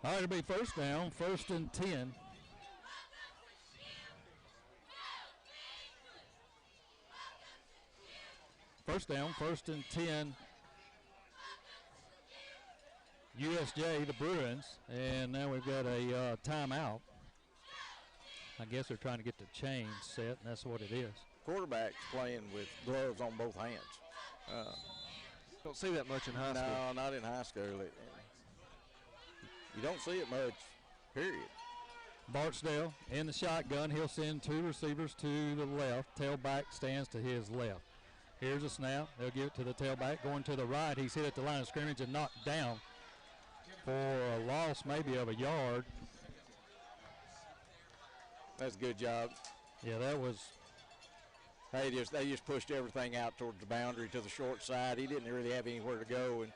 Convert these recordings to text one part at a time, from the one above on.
All right, it'll be first down, 1st and 10. First down, 1st and 10. USJ, the Bruins, and now we've got a timeout. I guess they're trying to get the chain set, and that's what it is. Quarterback's playing with gloves on both hands. Don't see that much in high school. No, not in high school. You don't see it much, period. Barksdale in the shotgun. He'll send 2 receivers to the left. Tailback stands to his left. Here's a snap. They'll give it to the tailback. Going to the right. He's hit at the line of scrimmage and knocked down for a loss maybe of a yard. That's a good job. Yeah, that was. They just pushed everything out towards the boundary to the short side. He didn't really have anywhere to go, and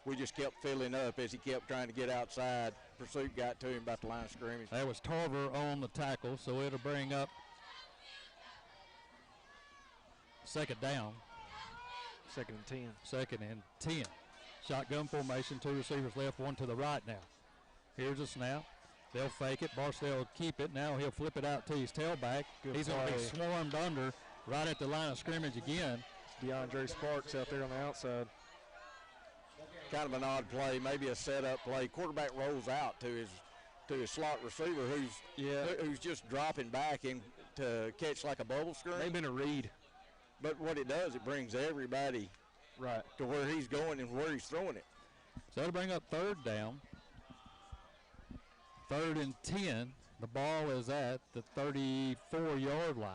we just kept filling up as he kept trying to get outside. Pursuit got to him about the line of scrimmage. That was Tarver on the tackle, so it'll bring up 2nd down. 2nd and 10. 2nd and 10. Shotgun formation, 2 receivers left, 1 to the right now. Here's a snap. They'll fake it. Barksdale will keep it. Now he'll flip it out to his tailback. He's going to be swarmed under right at the line of scrimmage again. DeAndre Sparks out there on the outside. Kind of an odd play, maybe a setup play. Quarterback rolls out to his slot receiver who's just dropping back in to catch like a bubble screen. They've been a read. But what it does, it brings everybody right to where he's going and where he's throwing it. So that'll bring up 3rd down. 3rd and 10. The ball is at the 34-yard line.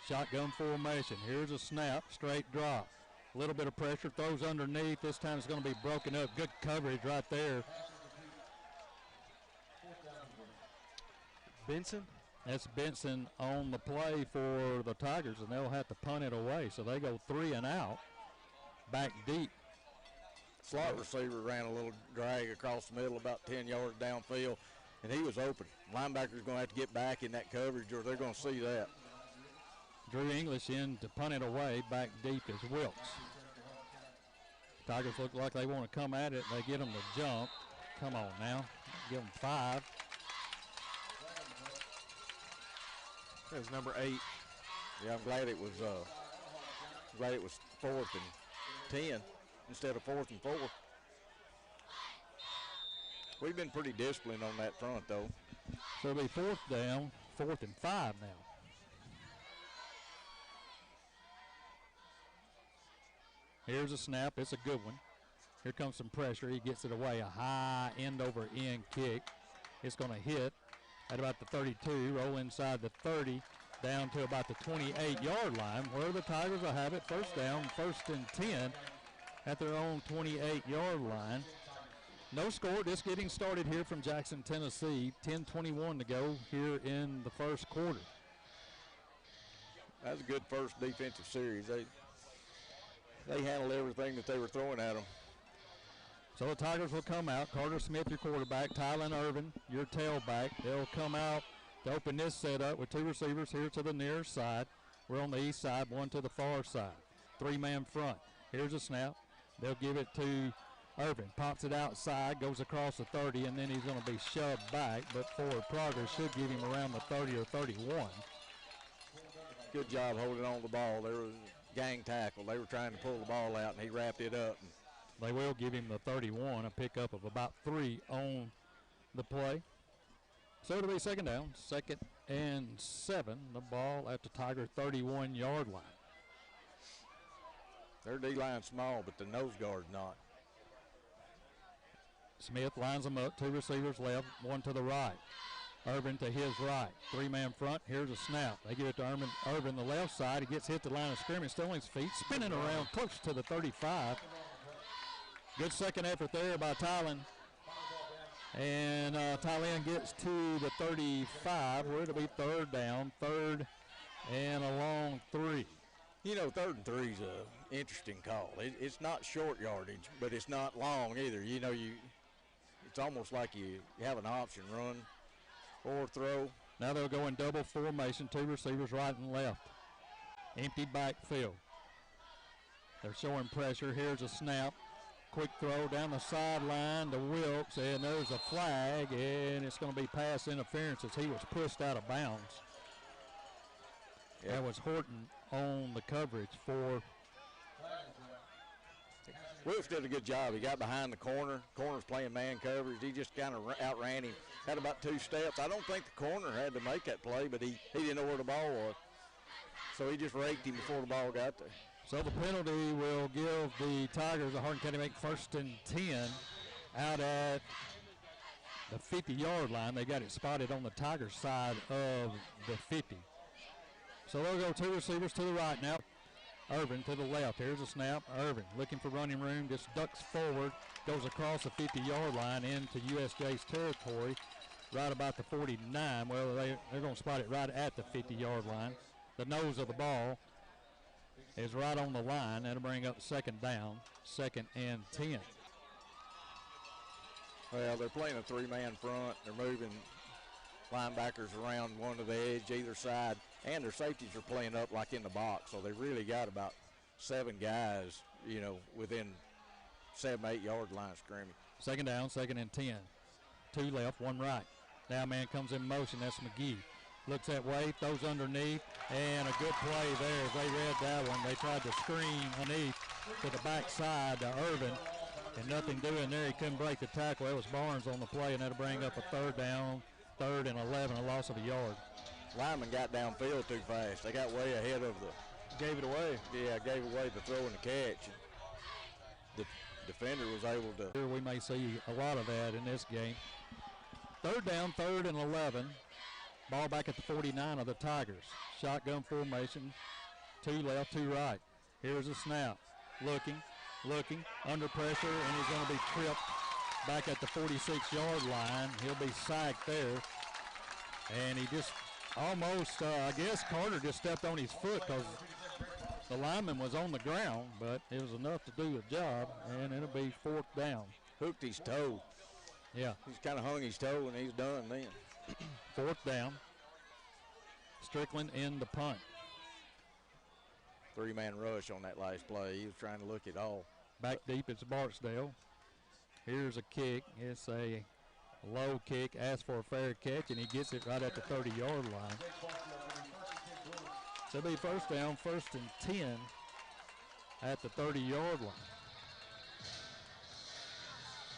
Shotgun formation. Here's a snap, straight drop. A little bit of pressure, throws underneath. This time it's going to be broken up. Good coverage right there. Benson? That's Benson on the play for the Tigers, and they'll have to punt it away. So they go 3 and out, back deep. Slot receiver ran a little drag across the middle, about 10 yards downfield, and he was open. Linebacker's going to have to get back in that coverage, or they're going to see that. Drew English in to punt it away, back deep is Wilkes. Tigers look like they want to come at it. They get them to jump. Come on now, give them 5. That was number 8. Yeah, I'm glad it was 4th and 10 instead of 4th and 4. We've been pretty disciplined on that front, though. So it'll be 4th down, 4th and 5 now. Here's a snap. It's a good one. Here comes some pressure. He gets it away. A high end-over-end kick. It's going to hit at about the 32, roll inside the 30, down to about the 28-yard line, where the Tigers will have it. 1st down, 1st and 10 at their own 28-yard line. No score, just getting started here from Jackson, Tennessee. 10:21 to go here in the 1st quarter. That was a good first defensive series. They handled everything that they were throwing at them. So the Tigers will come out. Carter Smith, your quarterback. Tylen Irvin, your tailback. They'll come out to open this setup with 2 receivers here to the near side. We're on the east side, 1 to the far side. 3-man front. Here's a snap. They'll give it to Irvin. Pops it outside, goes across the 30, and then he's going to be shoved back. But forward progress should give him around the 30 or 31. Good job holding on to the ball. There was a gang tackle. They were trying to pull the ball out, and he wrapped it up. They will give him the 31, a pickup of about 3 on the play. So it'll be 2nd down, 2nd and 7. The ball at the Tiger 31-yard line. Their D-line's small, but the nose guard's not. Smith lines them up, 2 receivers left, 1 to the right. Irvin to his right, 3-man front. Here's a snap. They give it to Irvin the left side. He gets hit the line of scrimmage, still on his feet, spinning around close to the 35. Good second effort there by Tylen. And Tylen gets to the 35, where it'll be 3rd down, 3rd and a long 3. You know, 3rd and 3 is an interesting call. It's not short yardage, but it's not long either. You know, it's almost like you have an option, run or throw. Now they'll go in double formation, 2 receivers right and left. Empty backfield. They're showing pressure. Here's a snap. quick throw down the sideline to Wilkes, and there's a flag, and it's going to be pass interference as he was pushed out of bounds. Yeah. That was Horton on the coverage for. Wilkes did a good job. He got behind the corner. Corner's playing man coverage. He just kind of outran him. Had about 2 steps. I don't think the corner had to make that play, but he didn't know where the ball was. So he just raked him before the ball got there. So the penalty will give the Tigers a Hardin County make 1st and 10 out at the 50-yard line. They got it spotted on the Tigers side of the 50. So they'll go 2 receivers to the right now. Irvin to the left. Here's a snap. Irvin looking for running room. Just ducks forward. Goes across the 50-yard line into USJ's territory. Right about the 49. Well, they're going to spot it right at the 50-yard line. The nose of the ball is right on the line. That'll bring up 2nd down. 2nd and 10. Well, they're playing a 3-man front. They're moving linebackers around one to the edge either side, and their safeties are playing up like in the box. So they really got about 7 guys, you know, within 7-8 yard line of scrimmage. 2nd down, 2nd and 10. 2 left, 1 right. Now man comes in motion. That's McGee. Looks that way, throws underneath, and a good play there. They read that one. They tried to screen underneath to the backside to Irvin, and nothing doing there. He couldn't break the tackle. It was Barnes on the play, and that'll bring up a 3rd down, 3rd and 11, a loss of a yard. Lineman got downfield too fast. They got way ahead of the. Gave it away. Yeah, gave away the throw and the catch. The defender was able to. Here we may see a lot of that in this game. 3rd down, 3rd and 11. Ball back at the 49 of the Tigers. Shotgun formation. 2 left, 2 right. Here's a snap. Looking, under pressure, and he's going to be tripped back at the 46-yard line. He'll be sacked there. And he just almost, I guess Carter just stepped on his foot because the lineman was on the ground, but it was enough to do the job, and it'll be 4th down. Hooked his toe. Yeah. He's kind of hung his toe, and he's done then. 4th down. Strickland in the punt. 3-man rush on that last play. He was trying to look it all. Back deep, it's Barksdale. Here's a kick. It's a low kick. Asks for a fair catch, and he gets it right at the 30-yard line. So it'll be 1st down, 1st and 10 at the 30-yard line.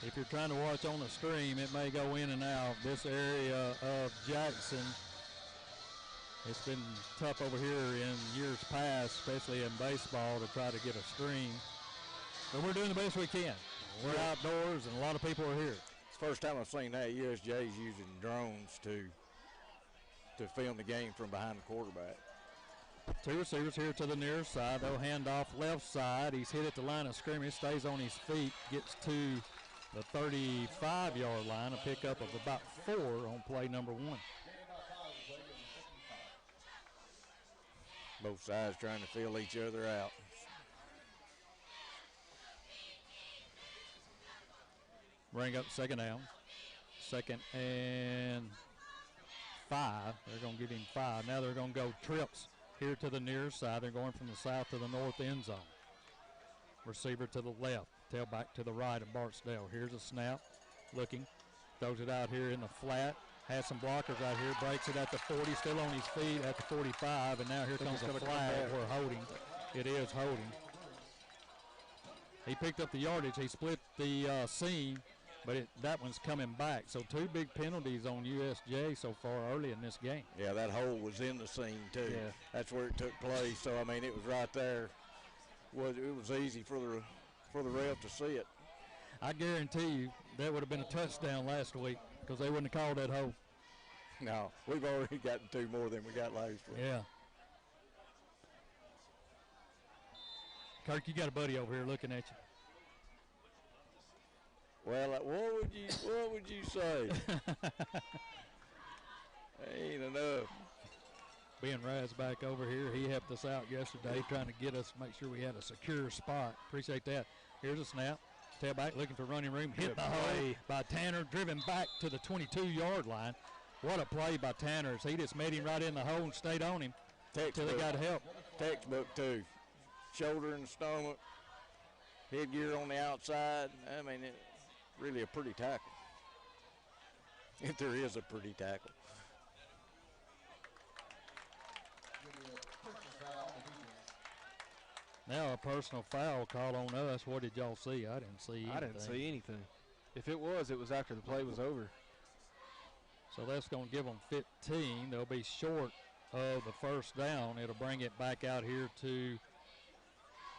If you're trying to watch on the stream, it may go in and out. This area of Jackson, it's been tough over here in years past, especially in baseball, to try to get a stream. But we're doing the best we can. We're outdoors, and a lot of people are here. It's the first time I've seen that. USJ is using drones to film the game from behind the quarterback. 2 receivers here to the near side. They'll hand off left side. He's hit at the line of scrimmage, stays on his feet, gets to the 35-yard line, a pickup of about 4 on play number 1. Both sides trying to fill each other out. Bring up 2nd down. 2nd and 5. They're going to give him 5. Now they're going to go trips here to the near side. They're going from the south to the north end zone. Receiver to the left. Tailback to the right of Barksdale. Here's a snap. Looking. Throws it out here in the flat. Has some blockers out here. Breaks it at the 40. Still on his feet at the 45. And now here comes a flag for holding. It is holding. He picked up the yardage. He split the seam. But that one's coming back. So 2 big penalties on USJ so far early in this game. Yeah, that hole was in the seam too. Yeah. That's where it took place. So I mean, it was right there. It was easy for the ref to see it. I guarantee you that would have been a touchdown last week because they wouldn't have called that hole. No, we've already gotten 2 more than we got last week. Yeah. Kirk, you got a buddy over here looking at you. Well, what would you say? Ain't enough. Ben Raz back over here. He helped us out yesterday trying to get us, make sure we had a secure spot. Appreciate that. Here's a snap. Tailback looking for running room. Hit the hole by Tanner, driven back to the 22-yard line. What a play by Tanner. He just made him right in the hole and stayed on him until they got help. Textbook, too. Shoulder and stomach. Headgear on the outside. I mean, really a pretty tackle. If there is a pretty tackle. Now a personal foul called on us. What did y'all see? I didn't see anything. I didn't see anything. If it was after the play was over. So that's going to give them 15. They'll be short of the first down. It'll bring it back out here to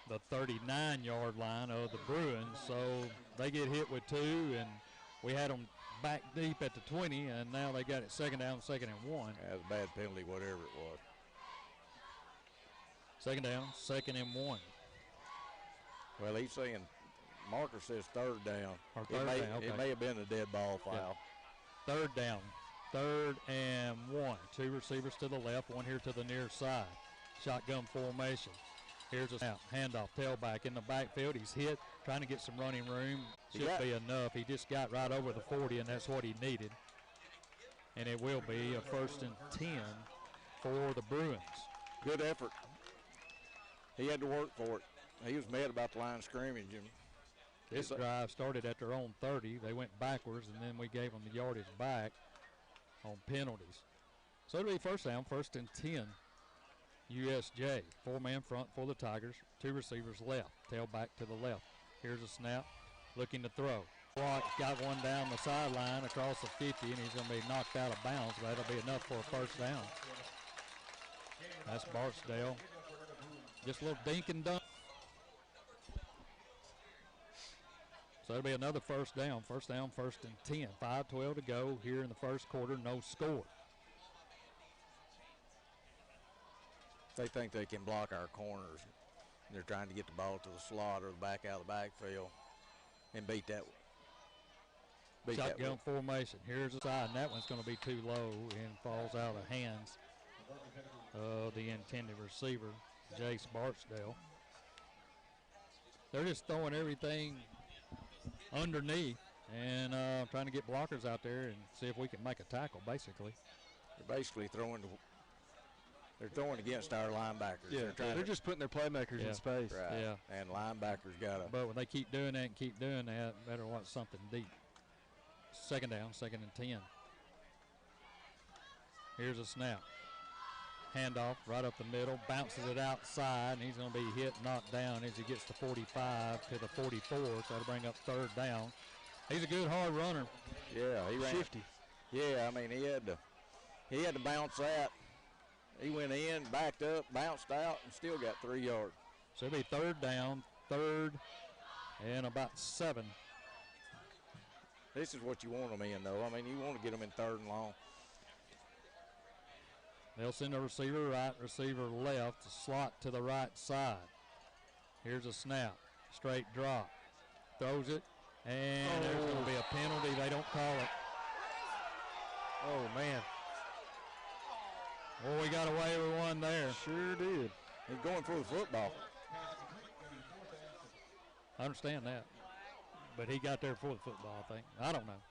the 39-yard line of the Bruins. So they get hit with 2, and we had them back deep at the 20, and now they got it second down, 2nd and 1. That was a bad penalty, whatever it was. Second down, 2nd and 1. Well, he's saying, marker says 3rd down. Or third down, okay. It may have been a dead ball foul. Yeah. 3rd down, 3rd and 1. 2 receivers to the left, 1 here to the near side. Shotgun formation. Here's a snap, handoff, tailback in the backfield. He's hit, trying to get some running room. Should be enough. He just got right over the 40, and that's what he needed. And it will be a 1st and 10 for the Bruins. Good effort. He had to work for it. He was mad about the line of scrimmage. This drive started at their own 30. They went backwards, and then we gave them the yardage back on penalties. So it'll be 1st down, 1st and 10. USJ, 4-man front for the Tigers, 2 receivers left, tailback to the left. Here's a snap, looking to throw. Block got one down the sideline across the 50, and he's going to be knocked out of bounds, but that'll be enough for a 1st down. That's Barksdale. Just a little dink and dunk. So it'll be another 1st down. 1st down, 1st and 10. 5:12 to go here in the 1st quarter, no score. They think they can block our corners. They're trying to get the ball to the slot or the back out of the backfield and beat that one. Shotgun formation. Here's the side, and that one's going to be too low and falls out of the hands of the intended receiver, Jace Barksdale. They're just throwing everything underneath and trying to get blockers out there and see if we can make a tackle, basically. They're basically throwing against our linebackers. Yeah, they're just putting their playmakers in space. Right. Yeah. And linebackers got to. But when they keep doing that and keep doing that, better watch something deep. 2nd down, 2nd and 10. Here's a snap. Handoff right up the middle, bounces it outside, and he's going to be hit, knocked down as he gets to 45 to the 44, so that'll bring up 3rd down. He's a good hard runner. Yeah, he ran. Shifty. Yeah, I mean, he had to bounce that. He went in, backed up, bounced out, and still got 3 yards. So it'll be 3rd down, 3rd and about 7. This is what you want them in, though. I mean, you want to get them in 3rd and long. They'll send a receiver right, receiver left, slot to the right side. Here's a snap, straight drop. Throws it, and there's going to be a penalty. They don't call it. Oh, man. Well, we got away with one there. Sure did. He's going for the football. I understand that. But he got there for the football, I think. I don't know.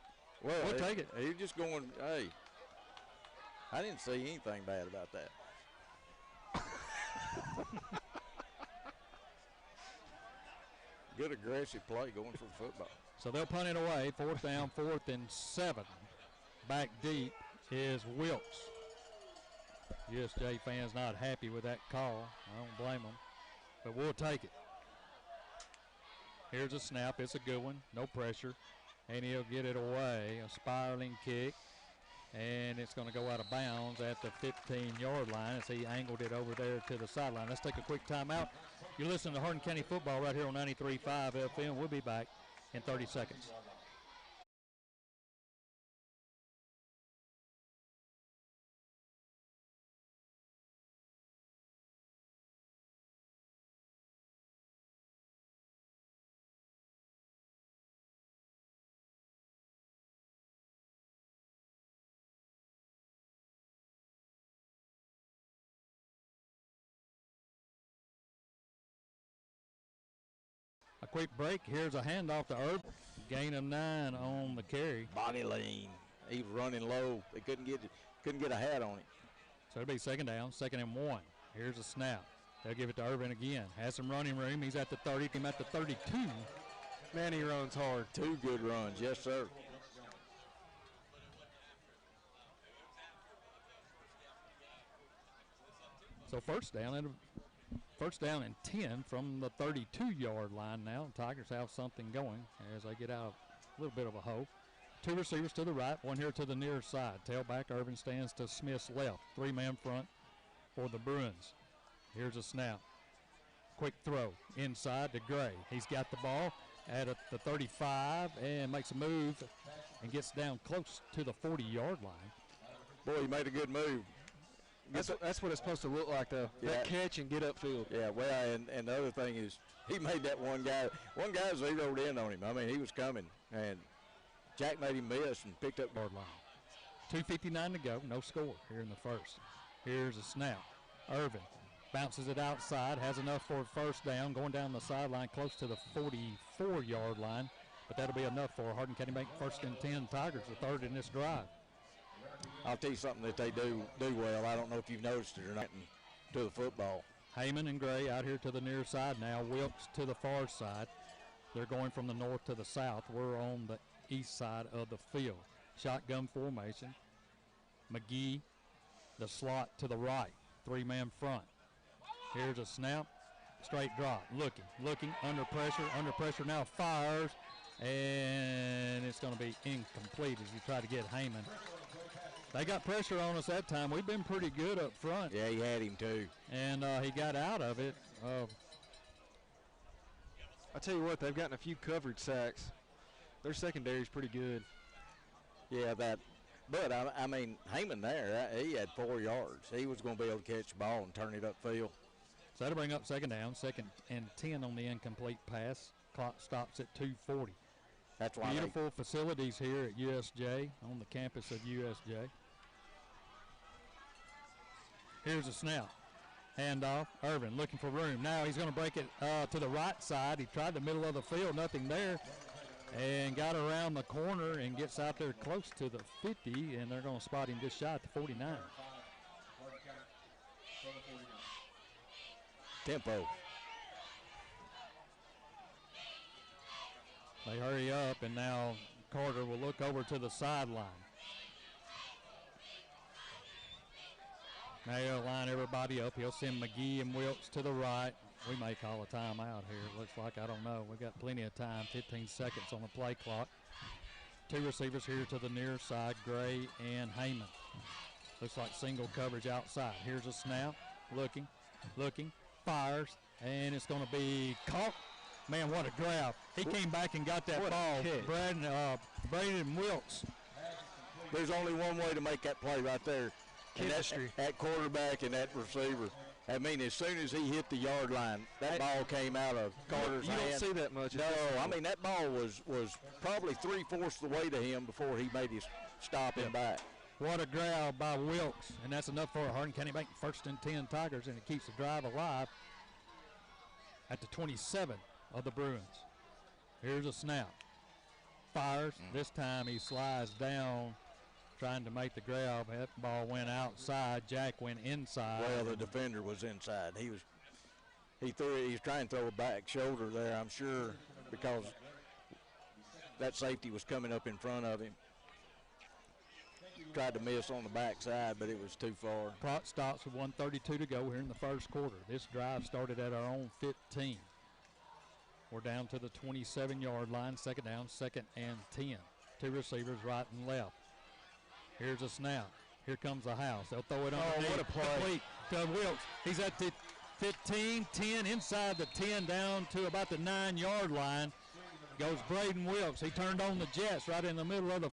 Well, we'll take it. He's just going, hey, I didn't see anything bad about that. Good aggressive play going for the football. So they'll punt it away. 4th down, 4th and 7. Back deep is Wilkes. USJ fans not happy with that call. I don't blame them. But we'll take it. Here's a snap. It's a good one. No pressure. And he'll get it away. A spiraling kick. And it's going to go out of bounds at the 15-yard line as he angled it over there to the sideline. Let's take a quick timeout. You're listening to Hardin County football right here on 93.5 FM. We'll be back in 30 seconds. A quick break. Here's a handoff to Urban. Gain of 9 on the carry. Body lean. He was running low. They couldn't get a hat on him. So it'll be 2nd down, 2nd and 1. Here's a snap. They'll give it to Irvin again. Has some running room. He's at the 30. Him at the 32. Man, he runs hard. 2 good runs, yes, sir. So first down and 10 from the 32-yard line now. Tigers have something going as they get out of a little bit of a hole. 2 receivers to the right, one here to the near side. Tailback Irvin stands to Smith's left. 3-man front for the Bruins. Here's a snap. Quick throw inside to Gray. He's got the ball at the 35 and makes a move and gets down close to the 40-yard line. Boy, he made a good move. That's what it's supposed to look like, though. Yeah. That catch and get upfield. Yeah, well, and the other thing is he made that one guy zeroed in on him. I mean, he was coming, and Jack made him miss and picked up Yard line. 2:59 to go, no score here in the first. Here's a snap. Irvin bounces it outside, has enough for a first down, going down the sideline close to the 44-yard line, but that'll be enough for Hardin County Bank first and 10 Tigers, the third in this drive. I'll tell you something that they do well. I don't know if you've noticed it or not to the football. Heyman and Gray out here to the near side now. Wilkes to the far side. They're going from the north to the south. We're on the east side of the field. Shotgun formation. McGee, the slot to the right. 3-man front. Here's a snap. Straight drop. Looking, under pressure now, fires, and it's going to be incomplete as you try to get Heyman. They got pressure on us that time. We've been pretty good up front. Yeah, he had him too. And he got out of it. I tell you what, they've gotten a few coverage sacks. Their secondary is pretty good. Yeah, but I mean, Heyman there, he had 4 yards. He was going to be able to catch the ball and turn it upfield. So that'll bring up second down, second and 10 on the incomplete pass. Clock stops at 2:40. That's why beautiful facilities here at USJ, on the campus of USJ. Here's a snap. Handoff. Irvin looking for room. Now he's going to break it to the right side. He tried the middle of the field, nothing there, and got around the corner and gets out there close to the 50, and they're going to spot him just shy at the 49. Tempo. They hurry up, and now Carter will look over to the sideline. Now he'll line everybody up. He'll send McGee and Wilkes to the right. We may call a timeout here. It looks like, I don't know. We've got plenty of time, 15 seconds on the play clock. 2 receivers here to the near side, Gray and Heyman. Looks like single coverage outside. Here's a snap. Looking, fires, and it's going to be caught. Man, what a grab. He came back and got that ball. Braden Wilkes. There's only one way to make that play right there. Chemistry. That quarterback and that receiver. I mean, as soon as he hit the yard line, that ball came out of Carter's hand. You don't see that much. No, I mean, that ball was probably 3/4 the way to him before he made his stop and back. What a grab by Wilkes, and that's enough for Hardin County Bank first and 10 Tigers, and it keeps the drive alive at the 27 of the Bruins. Here's a snap. Fires. This time he slides down, trying to make the grab. That ball went outside. Jack went inside. Well, the defender was inside. He was trying to throw a back shoulder there, I'm sure, because that safety was coming up in front of him. Tried to miss on the backside, but it was too far. Clock stops with 1:32 to go here in the first quarter. This drive started at our own 15. We're down to the 27-yard line. Second down, second and 10. 2 receivers right and left. Here's a snap. Here comes the house. They'll throw it underneath. What a play. To Wilkes. He's at the 15, 10, inside the 10, down to about the 9-yard line. Goes Braden Wilkes. He turned on the Jets right in the middle of the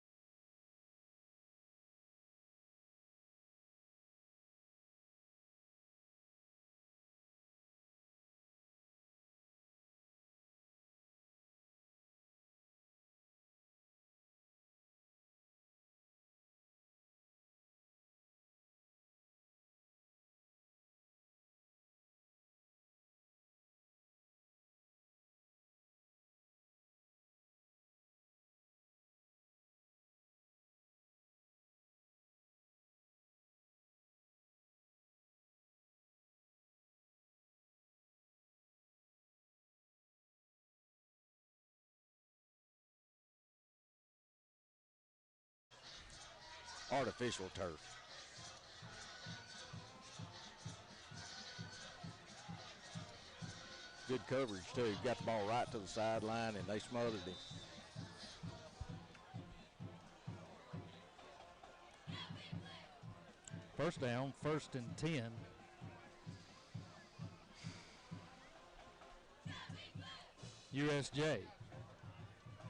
artificial turf. Good coverage, too. Got the ball right to the sideline, and they smothered him. First down, 1st and 10. USJ.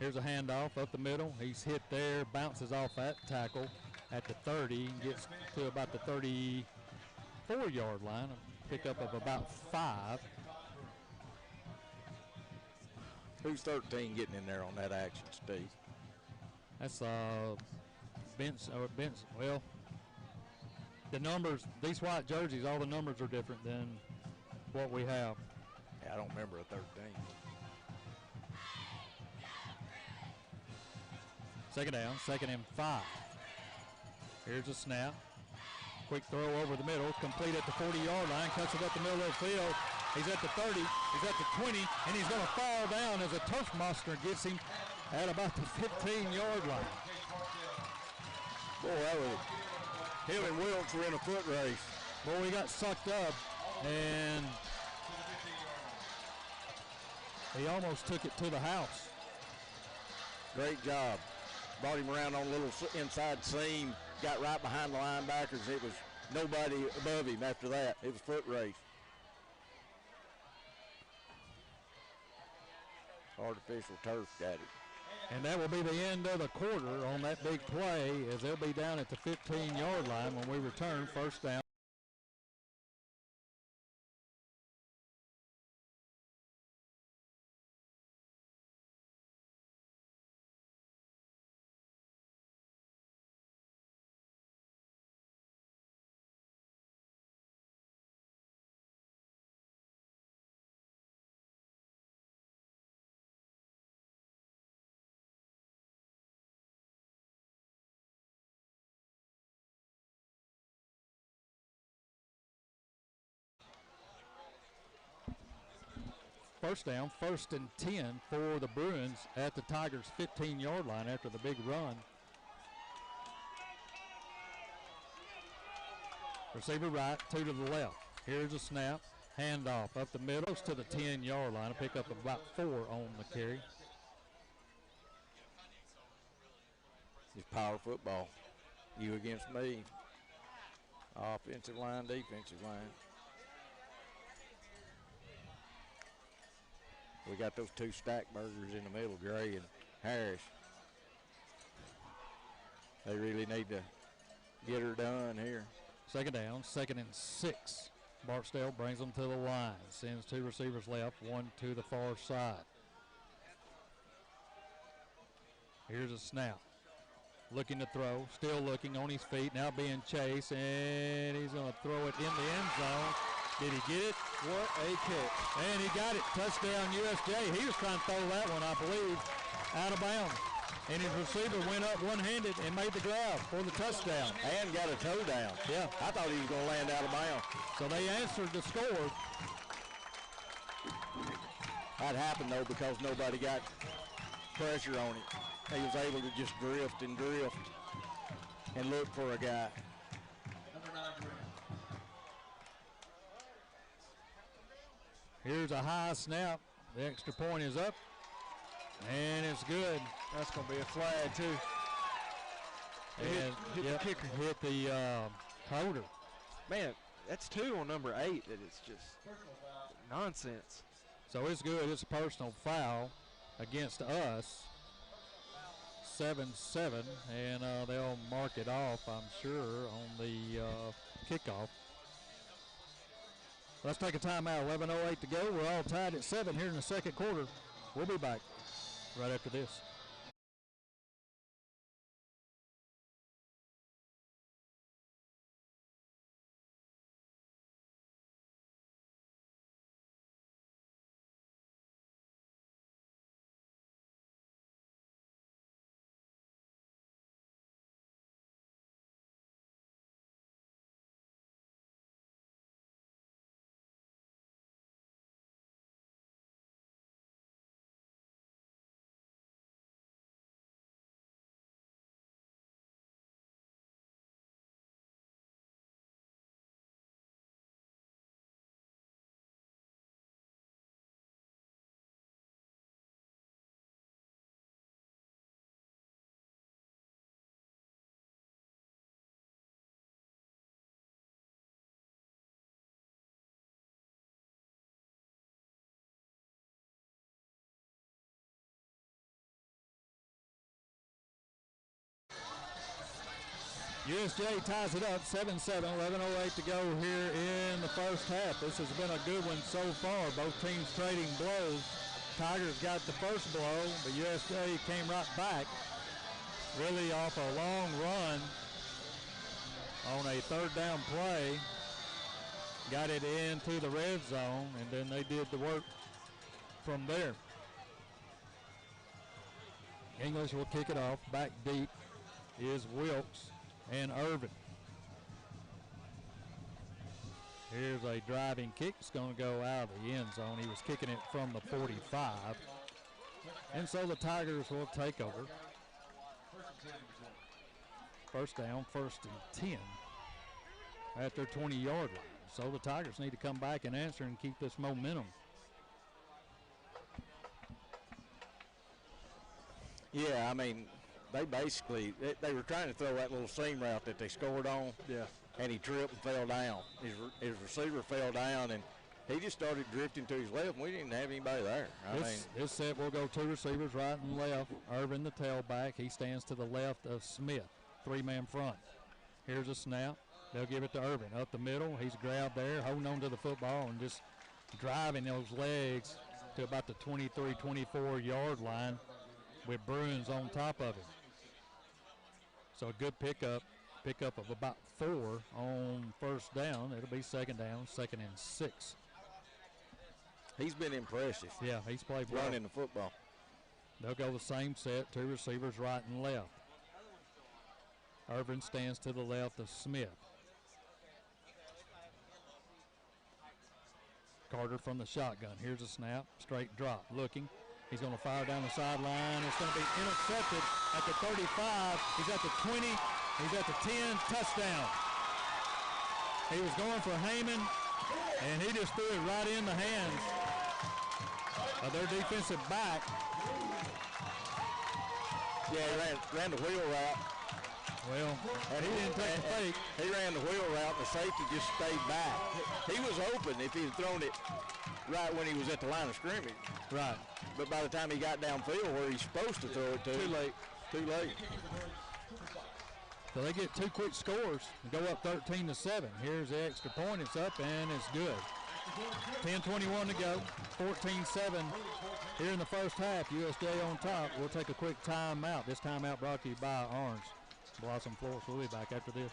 Here's a handoff up the middle. He's hit there, bounces off that tackle at the 30, gets to about the 34-yard line, a pickup of about 5. Who's 13 getting in there on that action, Steve? That's Benson. Well, the numbers, these white jerseys, all the numbers are different than what we have. Yeah, I don't remember a 13. Second down, 2nd and 5. Here's a snap. Quick throw over the middle, complete at the 40-yard line, cuts it up the middle of the field. He's at the 30, he's at the 20, and he's going to fall down as a turf monster gets him at about the 15-yard line. Boy, that was, him and Wilkes were in a foot race. Boy, he got sucked up, and he almost took it to the house. Great job. Brought him around on a little inside seam, got right behind the linebackers. It was nobody above him after that. It was foot race. Artificial turf got it. And that will be the end of the quarter on that big play, as they'll be down at the 15-yard line when we return. First down. First down, 1st and 10 for the Bruins at the Tigers' 15-yard line after the big run. Receiver right, 2 to the left. Here's a snap, handoff up the middle to the 10-yard line, a pickup of about 4 on the carry. It's power football. You against me. Offensive line, defensive line. We got those 2 stack burgers in the middle, Gray and Harris. They really need to get her done here. Second down, 2nd and 6. Barksdale brings them to the line, sends 2 receivers left, 1 to the far side. Here's a snap. Looking to throw, still looking on his feet, now being chased, and he's going to throw it in the end zone. Did he get it? What a catch. And he got it. Touchdown USJ. He was trying to throw that one, I believe, out of bounds. And his receiver went up one-handed and made the grab for the touchdown. And got a toe down. Yeah. I thought he was going to land out of bounds. So they answered the score. That happened, though, because nobody got pressure on him. He was able to just drift and look for a guy. Here's a high snap. The extra point is up, and it's good. That's going to be a flag, too. And hit the kicker. Hit the holder. Man, that's 2 on number 8. That is just nonsense. So it's good. It's a personal foul against us. 7-7, and they'll mark it off, I'm sure, on the kickoff. Let's take a timeout. 11:08 to go. We're all tied at 7 here in the second quarter. We'll be back right after this. USJ ties it up 7-7, 11:08 to go here in the first half. This has been a good one so far. Both teams trading blows. Tigers got the first blow, but USJ came right back, really off a long run on a third down play. Got it into the red zone, and then they did the work from there. English will kick it off. Back deep is Wilkes and Irvin. Here's a driving kick. It's going to go out of the end zone. He was kicking it from the 45. And so the Tigers will take over. First down, 1st and 10 at their 20-yard line. So the Tigers need to come back and answer and keep this momentum. Yeah, I mean, they basically, they were trying to throw that little seam route that they scored on. Yeah. And he tripped and fell down. His receiver fell down, and he just started drifting to his left, and we didn't have anybody there. This set will go 2 receivers right and left. Irvin, the tailback, he stands to the left of Smith. 3-man front. Here's a snap. They'll give it to Irvin. Up the middle, he's grabbed there, holding on to the football and just driving those legs to about the 23, 24-yard line with Bruins on top of him. So a good pickup of about 4 on first down. It'll be second down, 2nd and 6. He's been impressive. Yeah, he's played well. Running the football. They'll go the same set, 2 receivers right and left. Irvin stands to the left of Smith. Carter from the shotgun. Here's a snap, straight drop, looking. He's going to fire down the sideline. It's going to be intercepted at the 35. He's at the 20. He's at the 10. Touchdown. He was going for Heyman, and he just threw it right in the hands of their defensive back. Yeah, he ran the wheel route. Well, and he didn't take the fake. He ran the wheel route, and the safety just stayed back. He was open if he had thrown it right when he was at the line of scrimmage. Right. But by the time he got downfield where he's supposed to throw it to, too late. So they get 2 quick scores and go up 13-7. Here's the extra point. It's up and it's good. 10:21 to go. 14-7 here in the first half. USJ on top. We'll take a quick timeout. This timeout brought to you by Orange Blossom Floors. We'll be back after this.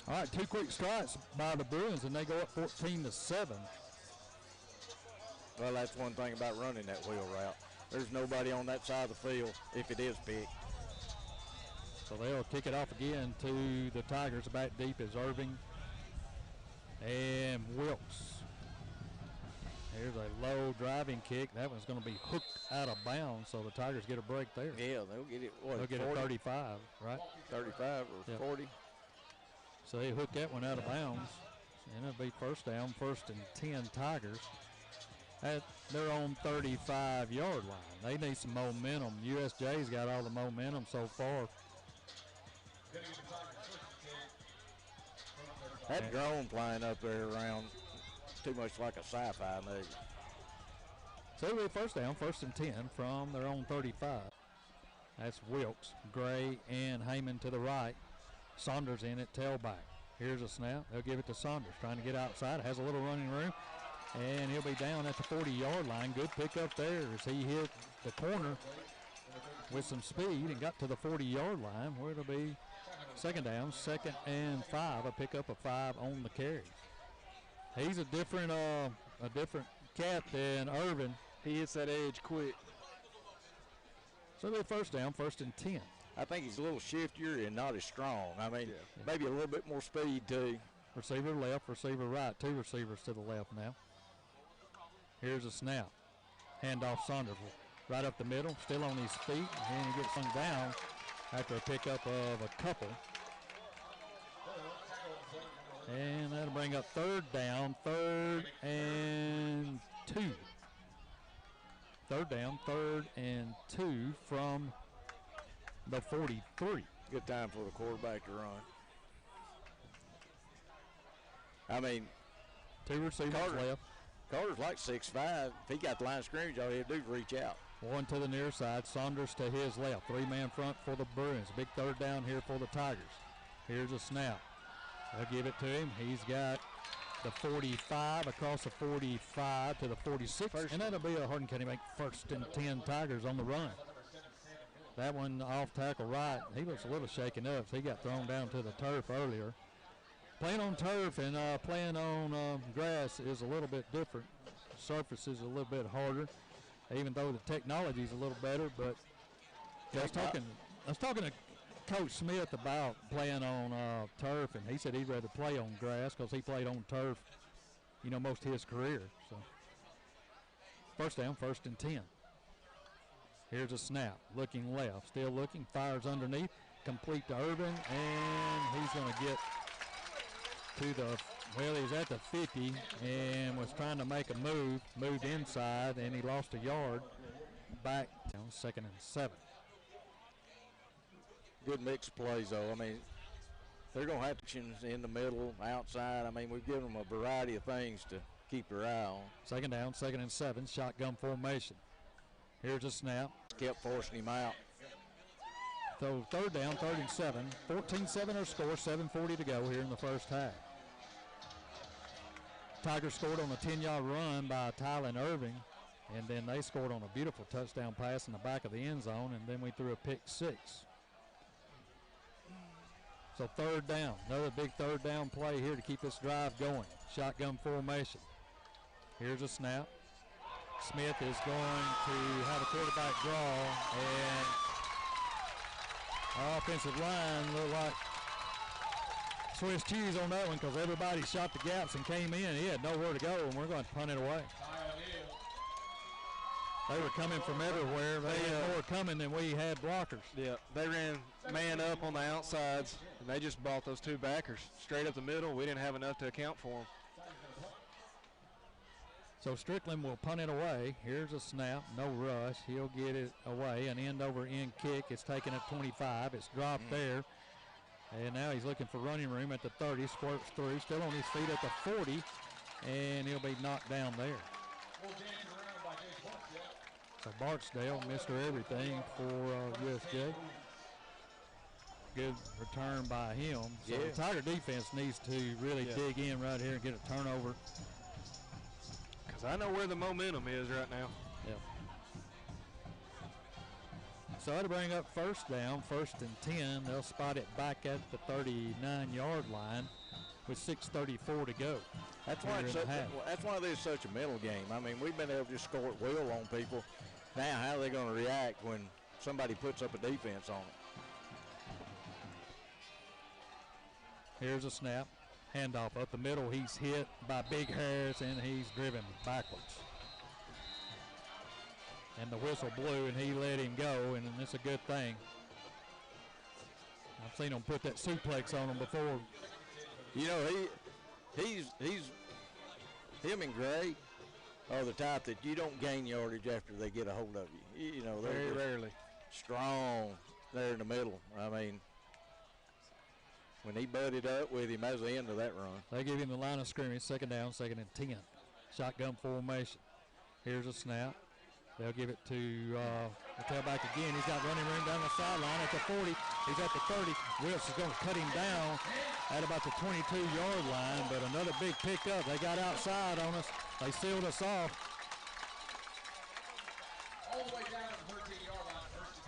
All right, 2 quick strikes by the Bruins, and they go up 14-7. Well, that's one thing about running that wheel route. There's nobody on that side of the field if it is picked. So they'll kick it off again to the Tigers. Back deep is Irving and Wilkes. Here's a low driving kick. That one's going to be hooked out of bounds, so the Tigers get a break there. Yeah, they'll get it, what, they'll get 40? it 35, right? 35 or 40. So they hook that one out of bounds, and it'll be first down, 1st and 10 Tigers at their own 35-yard line. They need some momentum. USJ's got all the momentum so far. That drone flying up there around too much like a sci-fi movie. So it'll be first down, 1st and 10 from their own 35. That's Wilkes, Gray, and Heyman to the right. Saunders in at tailback. Here's a snap. They'll give it to Saunders, trying to get outside. Has a little running room, and he'll be down at the 40-yard line. Good pickup there as he hit the corner with some speed and got to the 40-yard line where it'll be second down, 2nd and 5, a pickup of 5 on the carry. He's a different cat than Irvin. He hits that edge quick. So it'll be first down, 1st and 10. I think he's a little shiftier and not as strong. I mean, maybe a little bit more speed too. Receiver left, receiver right. 2 receivers to the left now. Here's a snap. Handoff Saunders right up the middle, still on his feet, and he gets hung down after a pickup of a couple. And that'll bring up 3rd down, 3rd and 2. 3rd down, 3rd and 2 from the 43. Good time for the quarterback to run. I mean, 2 receivers left. Carter's like 6'5". If he got the line of scrimmage, all he had to do is reach out. 1 to the near side, Saunders to his left. 3-man front for the Bruins. Big 3rd down here for the Tigers. Here's a snap. They'll give it to him. He's got the 45 across the 45 to the 46. And that'll be a Hardin County make 1st and 10 Tigers on the run. That one off tackle right. He looks a little shaken up. He got thrown down to the turf earlier. Playing on turf and playing on grass is a little bit different. The surface is a little bit harder, even though the technology is a little better. But I was talking to Coach Smith about playing on turf, and he said he'd rather play on grass because he played on turf, most of his career. So first down, 1st and 10. Here's a snap, looking left, still looking, fires underneath, complete to Irvin, and he's going to get he's at the 50 and was trying to make a move, moved inside, and he lost a yard. Back down, 2nd and 7. Good mix of plays, though. I mean, they're going to have options in the middle, outside. I mean, we've given them a variety of things to keep their eye on. 2nd down, 2nd and 7, shotgun formation. Here's a snap. Kept forcing him out. So 3rd down, 3rd and 7. 14-7 our score, 7:40 to go here in the first half. Tigers scored on a 10-yard run by Tylen Irving, and then they scored on a beautiful touchdown pass in the back of the end zone, and then we threw a pick 6. So 3rd down, another big 3rd down play here to keep this drive going. Shotgun formation. Here's a snap. Smith is going to have a quarterback draw, and our offensive line looked like Swiss cheese on that one because everybody shot the gaps and came in. He had nowhere to go, and we're going to punt it away. They were coming from everywhere. They had more coming than we had blockers. Yeah, they ran man up on the outsides, and they just brought those 2 backers straight up the middle. We didn't have enough to account for them. So Strickland will punt it away. Here's a snap, no rush. He'll get it away. An end-over-end kick. It's taken at 25. It's dropped there. And now he's looking for running room at the 30. Squirts through. Still on his feet at the 40. And he'll be knocked down there. So Barksdale, Mr. Everything for USJ. Good return by him. So the Tiger defense needs to really dig in right here and get a turnover. Because I know where the momentum is right now. Yeah. So that'll bring up 1st down, 1st and 10. They'll spot it back at the 39-yard line with 6:34 to go. That's why there's such a mental game. I mean, we've been able to just score at will on people. Now, how are they going to react when somebody puts up a defense on it? Here's a snap. Handoff up the middle. He's hit by Big Harris, and he's driven backwards. And the whistle blew, and he let him go, and it's a good thing. I've seen him put that suplex on him before. You know, him and Gray are the type that you don't gain yardage after they get a hold of you. You know, they're very rarely strong there in the middle. I mean, when he butted up with him, that was the end of that run. They give him the line of scrimmage, 2nd down, 2nd and 10. Shotgun formation. Here's a snap. They'll give it to the tailback again. He's got running room down the sideline at the 40. He's at the 30. Wilkes is going to cut him down at about the 22-yard line, but another big pickup. They got outside on us. They sealed us off. All the way down to the 13-yard line, 1st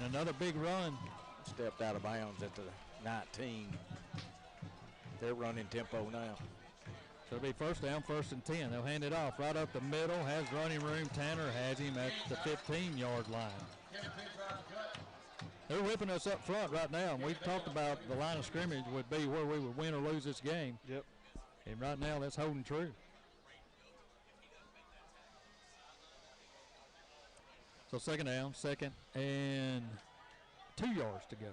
another big run. Stepped out of bounds at the 19. They're running tempo now. So it'll be first down, 1st and 10. They'll hand it off right up the middle. Has running room. Tanner has him at the 15-yard line. They're whipping us up front right now. And we've talked about the line of scrimmage would be where we would win or lose this game. Yep. And right now that's holding true. So 2nd down, 2nd and 2 yards to go.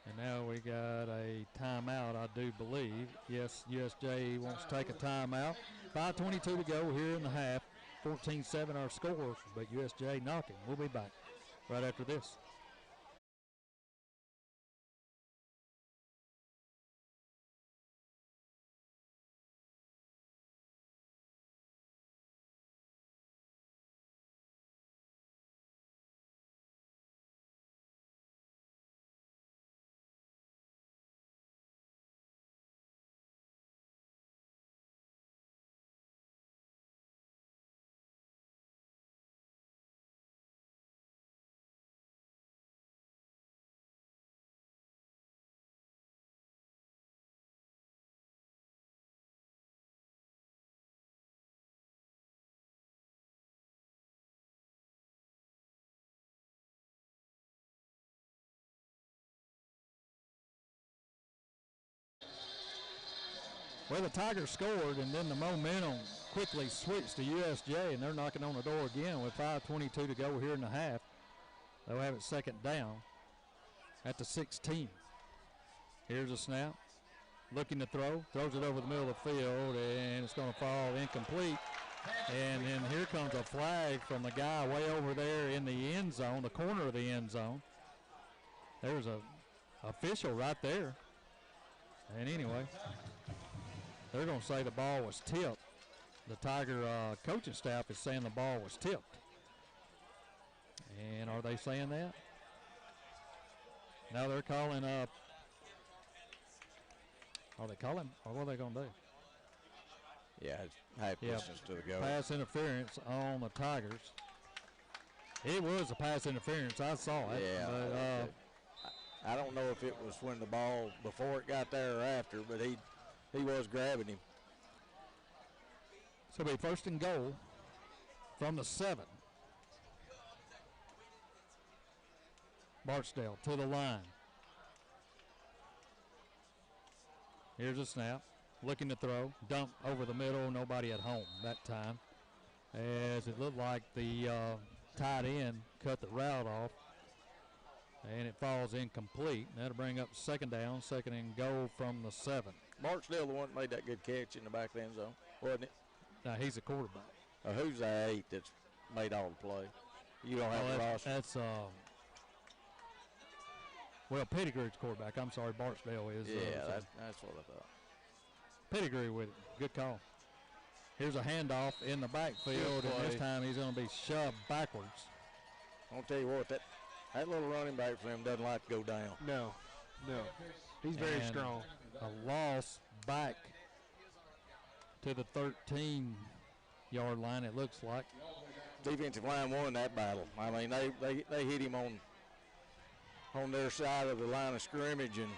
And now we got a timeout, I do believe. Yes, USJ wants to take a timeout. 5:22 to go here in the half. 14-7 our score, but USJ knocking. We'll be back right after this. Well, the Tigers scored, and then the momentum quickly switched to USJ, and they're knocking on the door again with 5:22 to go here in the half. They'll have it 2nd down at the 16. Here's a snap. Looking to throw. Throws it over the middle of the field, and it's going to fall incomplete. And then here comes a flag from the guy way over there in the end zone, the corner of the end zone. There's a official right there. And anyway, they're going to say the ball was tipped. The Tiger coaching staff is saying the ball was tipped. And are they saying that? No, they're calling up. Are they calling? Or what are they going to do? Yeah, it's half distance to the go. Pass interference on the Tigers. It was a pass interference. I saw it. Yeah. But, I don't know if it was when the ball, before it got there or after, but he was grabbing him. So it'll be 1st and goal from the 7. Barksdale to the line. Here's a snap. Looking to throw. Dump over the middle. Nobody at home that time. As it looked like the tight end cut the route off. And it falls incomplete. That'll bring up 2nd down. 2nd and goal from the 7. Barksdale the one that made that good catch in the back of the end zone, wasn't it? Now he's a quarterback. Who's the 8 that's made all the play? You don't have the roster. That's well, Pettigrew's quarterback. I'm sorry, Barksdale is. Yeah, that's what I thought. Pettigrew with it. Good call. Here's a handoff in the backfield, and this time he's going to be shoved backwards. I'll tell you what, that little running back for him doesn't like to go down. No. He's very strong. A loss back to the 13-yard line, it looks like. Defensive line won that battle. I mean, they hit him on their side of the line of scrimmage, and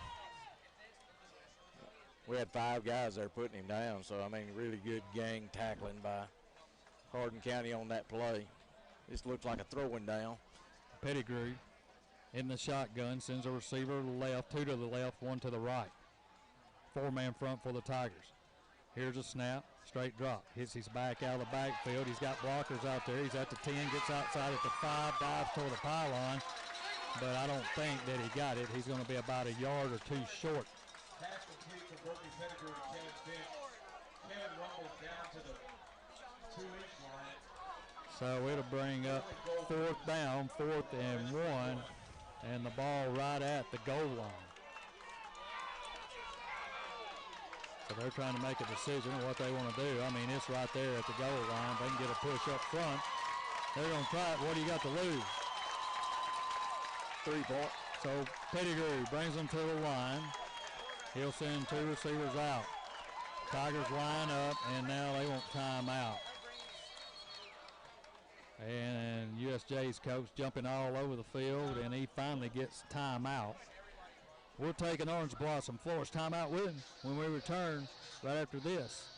we had 5 guys there putting him down. So, I mean, really good gang tackling by Hardin County on that play. This looks like a throwing down. Pettigrew in the shotgun, sends a receiver to the left, 2 to the left, 1 to the right. 4-man front for the Tigers. Here's a snap, straight drop. Hits his back out of the backfield. He's got blockers out there. He's at the 10, gets outside at the 5, dives toward the pylon. But I don't think that he got it. He's going to be about a yard or 2 short. So it'll bring up 4th down, 4th and 1, and the ball right at the goal line. So they're trying to make a decision of what they want to do. I mean, it's right there at the goal line. They can get a push up front. They're going to try it. What do you got to lose? 3 points. So Pettigrew brings them to the line. He'll send 2 receivers out. Tigers line up, and now they want timeout. And USJ's coach jumping all over the field, and he finally gets timeout. We'll take an Orange Blossom Flores timeout with him when we return right after this.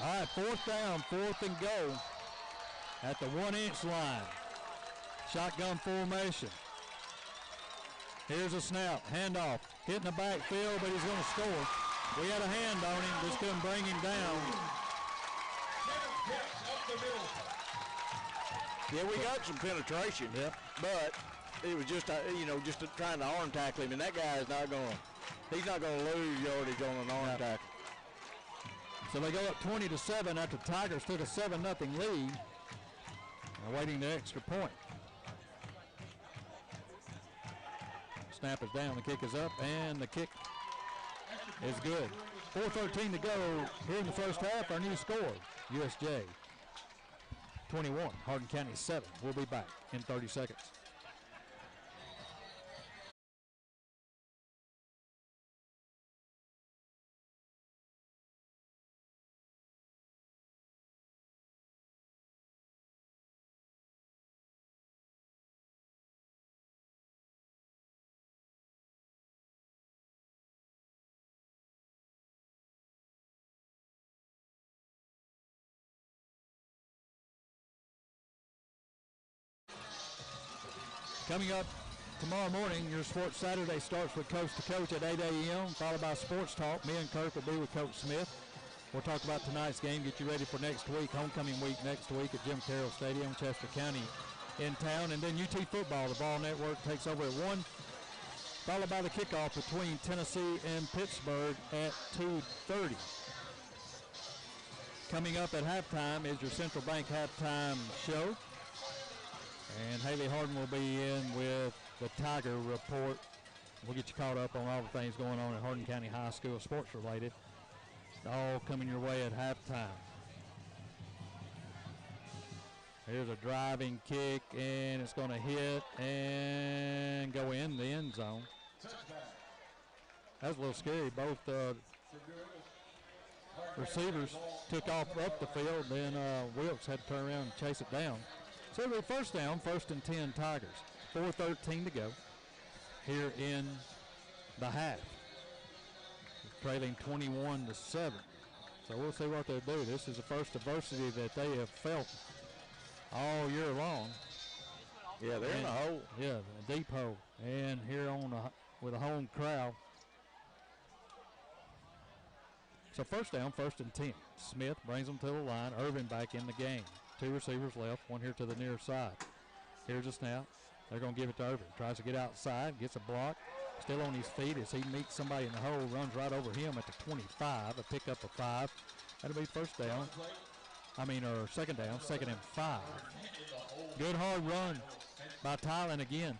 All right, fourth down, fourth and goal at the 1-inch line. Shotgun formation. Here's a snap, handoff, hitting the backfield, but he's going to score. We had a hand on him, just couldn't bring him down. Yeah, we got some penetration. Yep. But it was just, just trying to arm tackle him, and that guy is not going to, he's not going to lose yardage on an arm tackle. So they go up 20-7 after Tigers took a 7-0 lead, awaiting the extra point. Snap is down, the kick is up, and the kick is good. 4:13 to go here in the first half. Our new score, USJ 21, Hardin County 7. We'll be back in 30 seconds. Coming up tomorrow morning, your Sports Saturday starts with Coast to Coach at 8 a.m., followed by Sports Talk. Me and Kirk will be with Coach Smith. We'll talk about tonight's game, get you ready for next week, homecoming week next week at Jim Carroll Stadium, Chester County in town. And then UT football, the Ball Network takes over at 1, followed by the kickoff between Tennessee and Pittsburgh at 2:30. Coming up at halftime is your Central Bank halftime show. And Haley Hardin will be in with the Tiger Report. We'll get you caught up on all the things going on at Hardin County High School, sports related. All coming your way at halftime. Here's a driving kick, and it's going to hit and go in the end zone. That was a little scary. Both receivers took off up the field, then Wilkes had to turn around and chase it down. So it'll be first down, 1st and 10 Tigers. 4:13 to go here in the half. Trailing 21-7. So we'll see what they'll do. This is the first adversity that they have felt all year long. Yeah, they're in a hole. Yeah, a deep hole. And here with a home crowd. So first down, 1st and 10. Smith brings them to the line. Irvin back in the game. 2 receivers left, one here to the near side. Here's a snap. They're going to give it to Irvin. Tries to get outside, gets a block. Still on his feet as he meets somebody in the hole, runs right over him at the 25, a pickup of 5. That'll be first down. Or second down, 2nd and 5. Good hard run by Tylen again.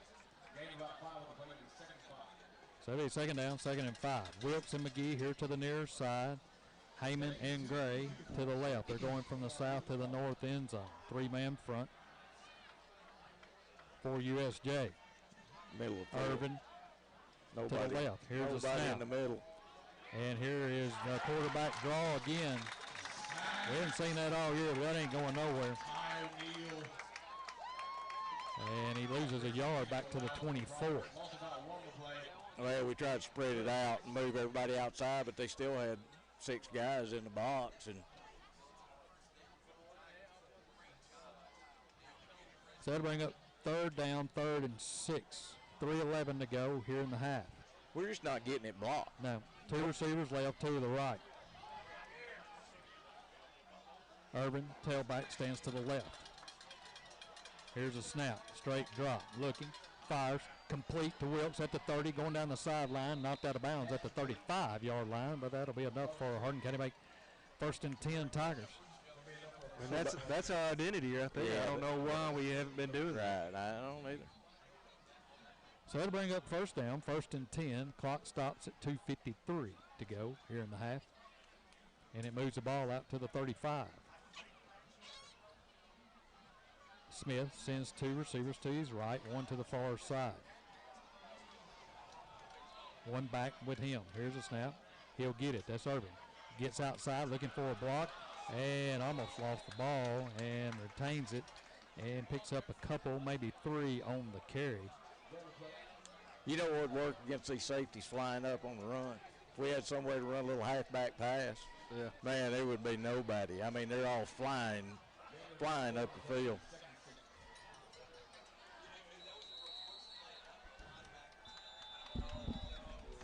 So it'll be second down, 2nd and 5. Wilkes and McGee here to the near side. Heyman and Gray to the left. They're going from the south to the north end zone. 3-man front for USJ. Middle of Irvin nobody, to the left. Here's a snap. In the middle. And here is the quarterback draw again. We haven't seen that all year, but that ain't going nowhere. And he loses a yard back to the 24. Well, we tried to spread it out and move everybody outside, but they still had 6 guys in the box. And so that'll bring up 3rd down, 3rd and 6. 3:11 to go here in the half. We're just not getting it blocked. No, 2 receivers left, 2 to the right. Irvin, tailback, stands to the left. Here's a snap, straight drop, looking, fires, complete to Wilkes at the 30, going down the sideline, knocked out of bounds at the 35-yard line, but that'll be enough for Hardin County to make 1st and 10 Tigers. And that's our identity right there. Yeah, I don't know why we haven't been doing that. Right, I don't either. So that'll bring up 1st down, 1st and 10. Clock stops at 2:53 to go here in the half. And it moves the ball out to the 35. Smith sends 2 receivers to his right, 1 to the far side. 1 back with him. Here's a snap. He'll get it. That's Irvin. Gets outside looking for a block and almost lost the ball and retains it and picks up a couple, maybe 3 on the carry. You know what would work against these safeties flying up on the run? If we had some way to run a little halfback pass, man, there would be nobody. I mean, they're all flying up the field.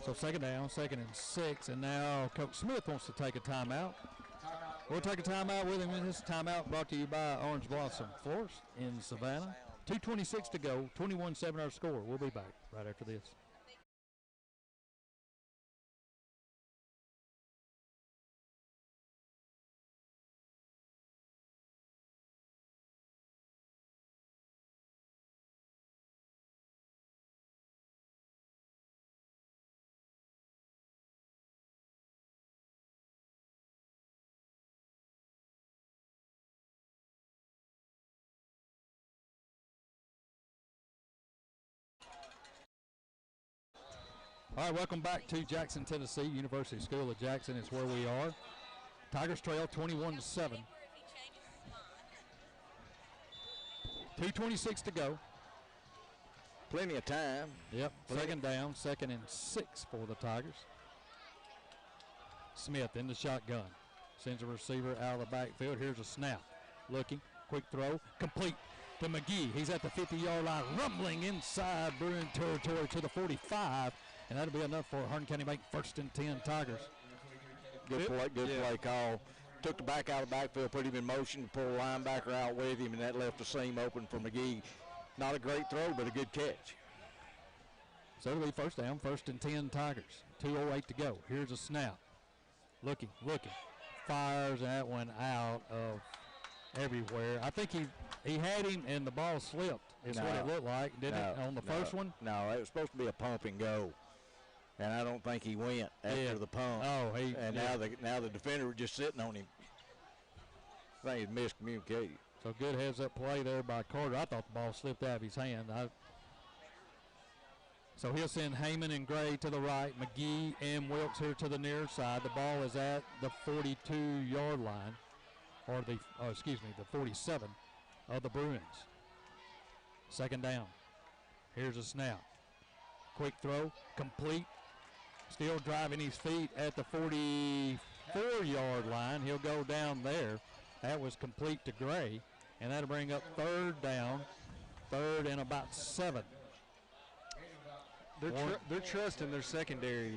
So 2nd down, 2nd and 6, and now Coach Smith wants to take a timeout. We'll take a timeout with him. This timeout brought to you by Orange Blossom Florist in Savannah. 2:26 to go, 21-7 our score. We'll be back right after this. All right, welcome back to Jackson, Tennessee. University School of Jackson is where we are. Tigers trail 21-7. 2:26 to go. Plenty of time. Yep, 2nd down, 2nd and 6 for the Tigers. Smith in the shotgun. Sends a receiver out of the backfield. Here's a snap. Looking, quick throw, complete to McGee. He's at the 50-yard line, rumbling inside Bruin territory to the 45. And that'll be enough for Hardin County to make 1st and 10 Tigers. Good play call. Took the back out of the backfield, put him in motion to pull a linebacker out with him, and that left the seam open for McGee. Not a great throw, but a good catch. So it'll be 1st down, 1st and 10 Tigers. 2:08 to go. Here's a snap. Looking. Fires that one out of everywhere. I think he had him and the ball slipped. Is what it looked like, didn't it, on the first one? No, it was supposed to be a pump and go. And I don't think he went after the pump. Oh, now the defender was just sitting on him. I think he miscommunicated. So good heads-up play there by Carter. I thought the ball slipped out of his hand. So he'll send Heyman and Gray to the right, McGee and Wilkes here to the near side. The ball is at the 42-yard line, or the 47 of the Bruins. 2nd down. Here's a snap. Quick throw, complete. Still driving his feet at the 44-yard line. He'll go down there. That was complete to Gray, and that'll bring up 3rd down, 3rd and about 7. They're trusting their secondary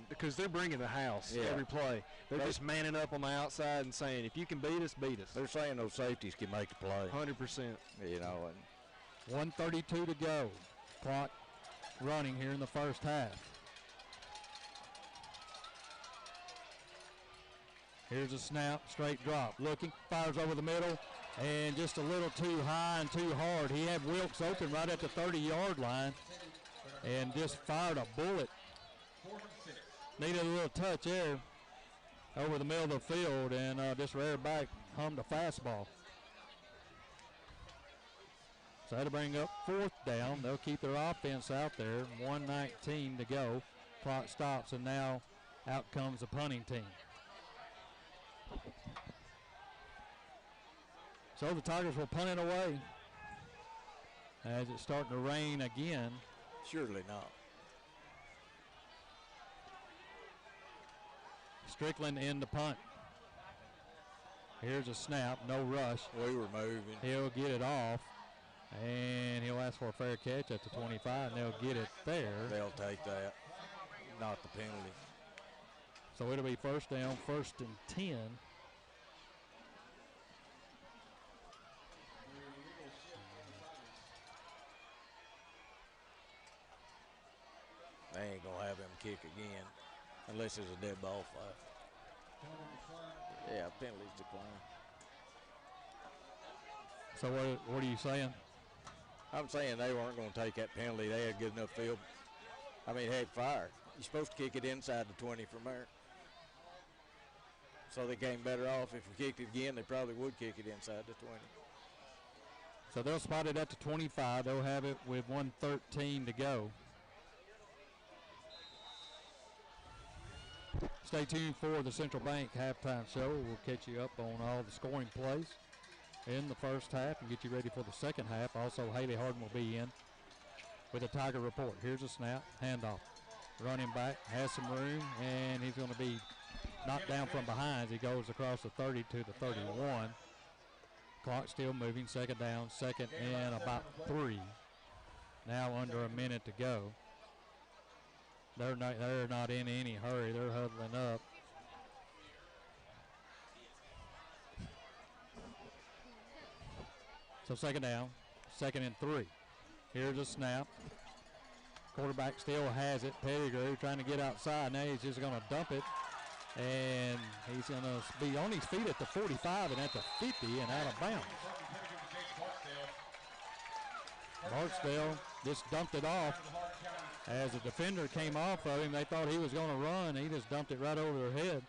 because they're bringing the house every play. They're just manning up on the outside and saying, if you can beat us, beat us. They're saying those safeties can make the play. 100%. You know, and 1:32 to go. Clock running here in the first half. Here's a snap, straight drop. Looking, fires over the middle, and just a little too high and too hard. He had Wilkes open right at the 30-yard line and just fired a bullet. Needed a little touch there over the middle of the field, and just reared back, hummed a fastball. So that'll bring up 4th down. They'll keep their offense out there. 1:19 to go. Clock stops, and now out comes the punting team. So the Tigers will punt it away as it's starting to rain again. Surely not. Strickland in the punt. Here's a snap, no rush. We were moving. He'll get it off, and he'll ask for a fair catch at the 25, and they'll get it there. They'll take that, not the penalty. So it'll be 1st down, 1st and 10. kick again unless it's a dead ball foul. Yeah, penalties decline. So what are you saying? I'm saying they weren't going to take that penalty. They had good enough field. I mean, they had fire. You're supposed to kick it inside the 20 from there. So they came better off. If we kicked it again, they probably would kick it inside the 20. So they'll spot it at the 25. They'll have it with 1:13 to go. Stay tuned for the Central Bank halftime show. We'll catch you up on all the scoring plays in the first half and get you ready for the second half. Also, Haley Hardin will be in with a Tiger report. Here's a snap, handoff. Running back, has some room, and he's going to be knocked down from behind as he goes across the 30 to the 31. Clock still moving, second down, second and about 3. Now under a minute to go. They're not in any hurry. They're huddling up. So second down, second and 3. Here's a snap. Quarterback still has it. Pettigrew trying to get outside. Now he's just going to dump it. And he's going to be on his feet at the 45 and at the 50 and out of bounds. Barksdale just dumped it off. As the defender came off of him, they thought he was going to run. He just dumped it right over their head.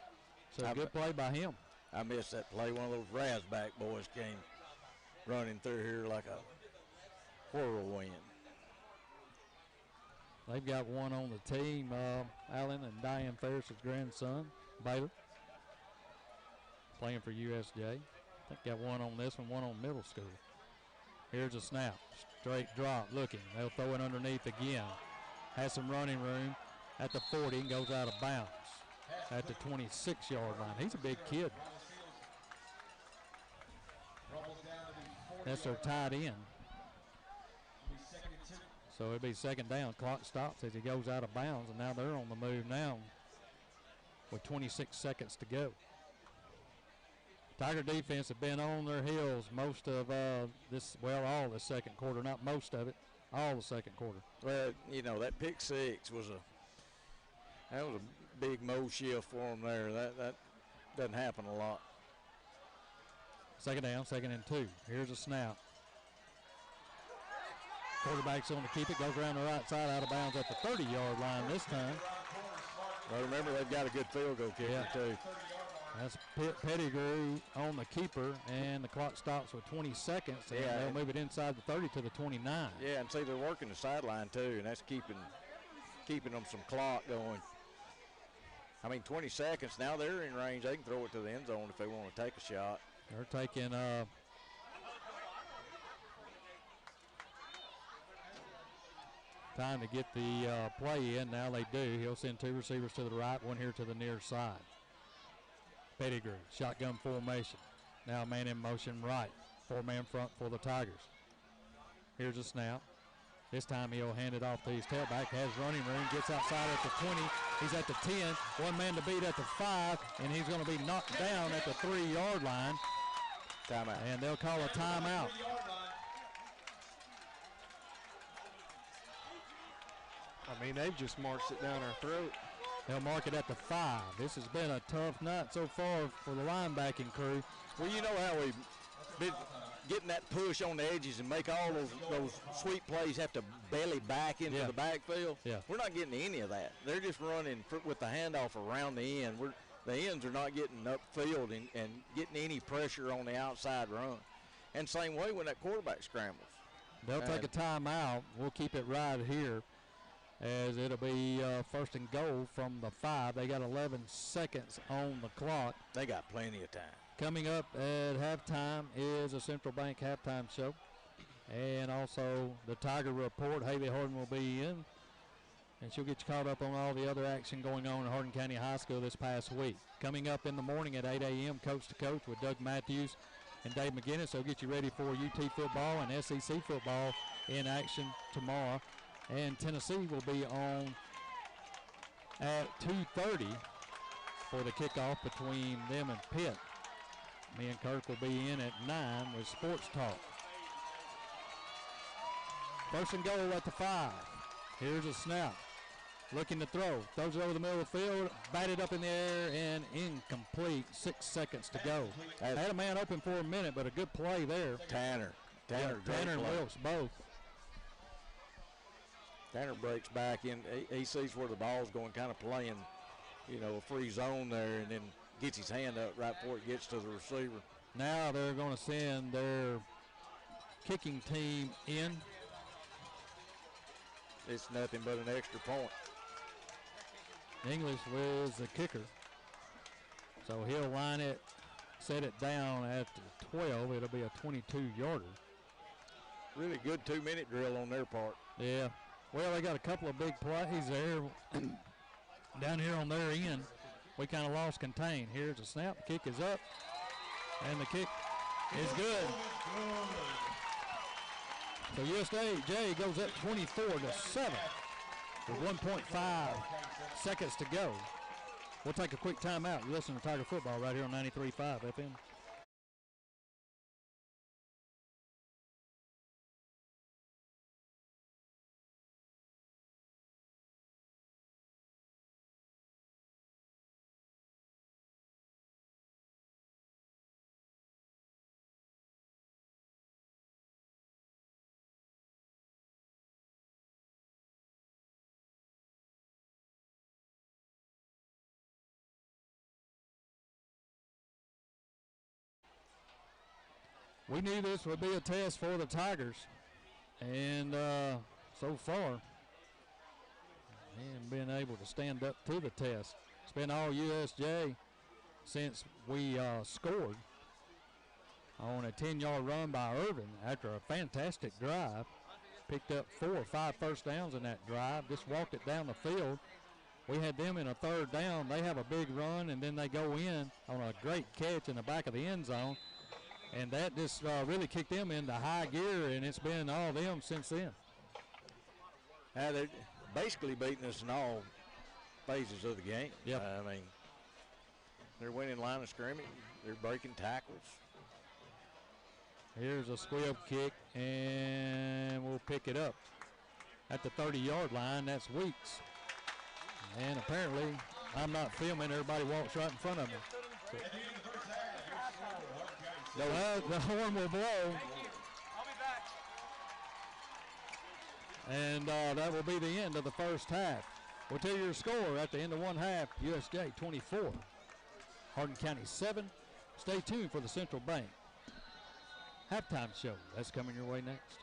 So a good play by him. I missed that play. One of those Razback boys came running through here like a whirlwind. They've got one on the team, Allen and Diane Ferris's grandson, Baylor, playing for USJ. I think got one on this one on middle school. Here's a snap, straight drop, looking. They'll throw it underneath again. Has some running room at the 40 and goes out of bounds at the 26-yard line. He's a big kid. That's their tight end. So it'll be second down. Clock stops as he goes out of bounds, and now they're on the move now with 26 seconds to go. Tiger defense have been on their heels most of all the second quarter. Not most of it, all the second quarter. Well, you know, that pick six was a big mo shift for them there. That doesn't happen a lot. Second down, second and 2. Here's a snap. Quarterback's on to keep it, goes around the right side, out of bounds at the 30-yard line this time. Well, remember, they've got a good field goal kicker, too. That's Pettigrew on the keeper, and the clock stops with 20 seconds, and they'll move it inside the 30 to the 29. Yeah, and see, they're working the sideline, too, and that's keeping them some clock going. I mean, 20 seconds, now they're in range. They can throw it to the end zone if they want to take a shot. They're taking time to get the play in. Now they do. He'll send 2 receivers to the right, one here to the near side. Pettigrew, shotgun formation. Now man in motion right. 4-man front for the Tigers. Here's a snap. This time he'll hand it off to his tailback. Has running room. Gets outside at the 20. He's at the 10. One man to beat at the 5. And he's going to be knocked down at the 3-yard line. Timeout. And they'll call a timeout. I mean, they've just marched it down our throat. They'll mark it at the 5. This has been a tough night so far for the linebacking crew. Well, you know how we've been getting that push on the edges and make all those sweet plays have to belly back into the backfield. Yeah. We're not getting any of that. They're just running with the handoff around the end. The ends are not getting upfield and getting any pressure on the outside run. And same way when that quarterback scrambles. They'll take a timeout. We'll keep it right here as it'll be first and goal from the 5. They got 11 seconds on the clock. They got plenty of time. Coming up at halftime is a Central Bank halftime show. And also the Tiger Report. Haley Hardin will be in. And she'll get you caught up on all the other action going on at Hardin County High School this past week. Coming up in the morning at 8 a.m., Coach to Coach with Doug Matthews and Dave McGinnis. They'll get you ready for UT football and SEC football in action tomorrow. And Tennessee will be on at 2:30 for the kickoff between them and Pitt. Me and Kirk will be in at 9 with Sports Talk. First and goal at the 5. Here's a snap. looking to throw. Throws it over the middle of the field, batted up in the air, and incomplete. 6 seconds to go. Had a man open for a minute, but a good play there. Tanner and Wilkes both. Tanner breaks back in. He sees where the ball's going, kind of playing, a free zone there, and then gets his hand up right before it gets to the receiver. Now they're going to send their kicking team in. It's nothing but an extra point. English was the kicker. So he'll line it, set it down at the 12. It'll be a 22-yarder. Really good 2-minute drill on their part. Yeah. Well, they got a couple of big plays there. Down here on their end, we kind of lost contain. Here's a snap. The kick is up, and the kick is good. So USJ goes up 24-7 with 1.5 seconds to go. We'll take a quick timeout. You listen to Tiger Football right here on 93.5 FM. We knew this would be a test for the Tigers, and so far, and being able to stand up to the test. It's been all USJ since we scored on a 10-yard run by Irvin after a fantastic drive. Picked up 4 or 5 first downs in that drive, just walked it down the field. We had them in a third down. They have a big run, and then they go in on a great catch in the back of the end zone. And that just really kicked them into high gear, and it's been all them since then. They're basically beating us in all phases of the game. Yep. I mean, they're winning line of scrimmage. They're breaking tackles. Here's a squib kick, and we'll pick it up at the 30-yard line. That's Weeks. And apparently, I'm not filming. Everybody walks right in front of me. So. The horn will blow. I'll be back. And that will be the end of the first half. We'll tell you your score at the end of one half. USJ 24, Hardin County 7. Stay tuned for the Central Bank halftime show. That's coming your way next.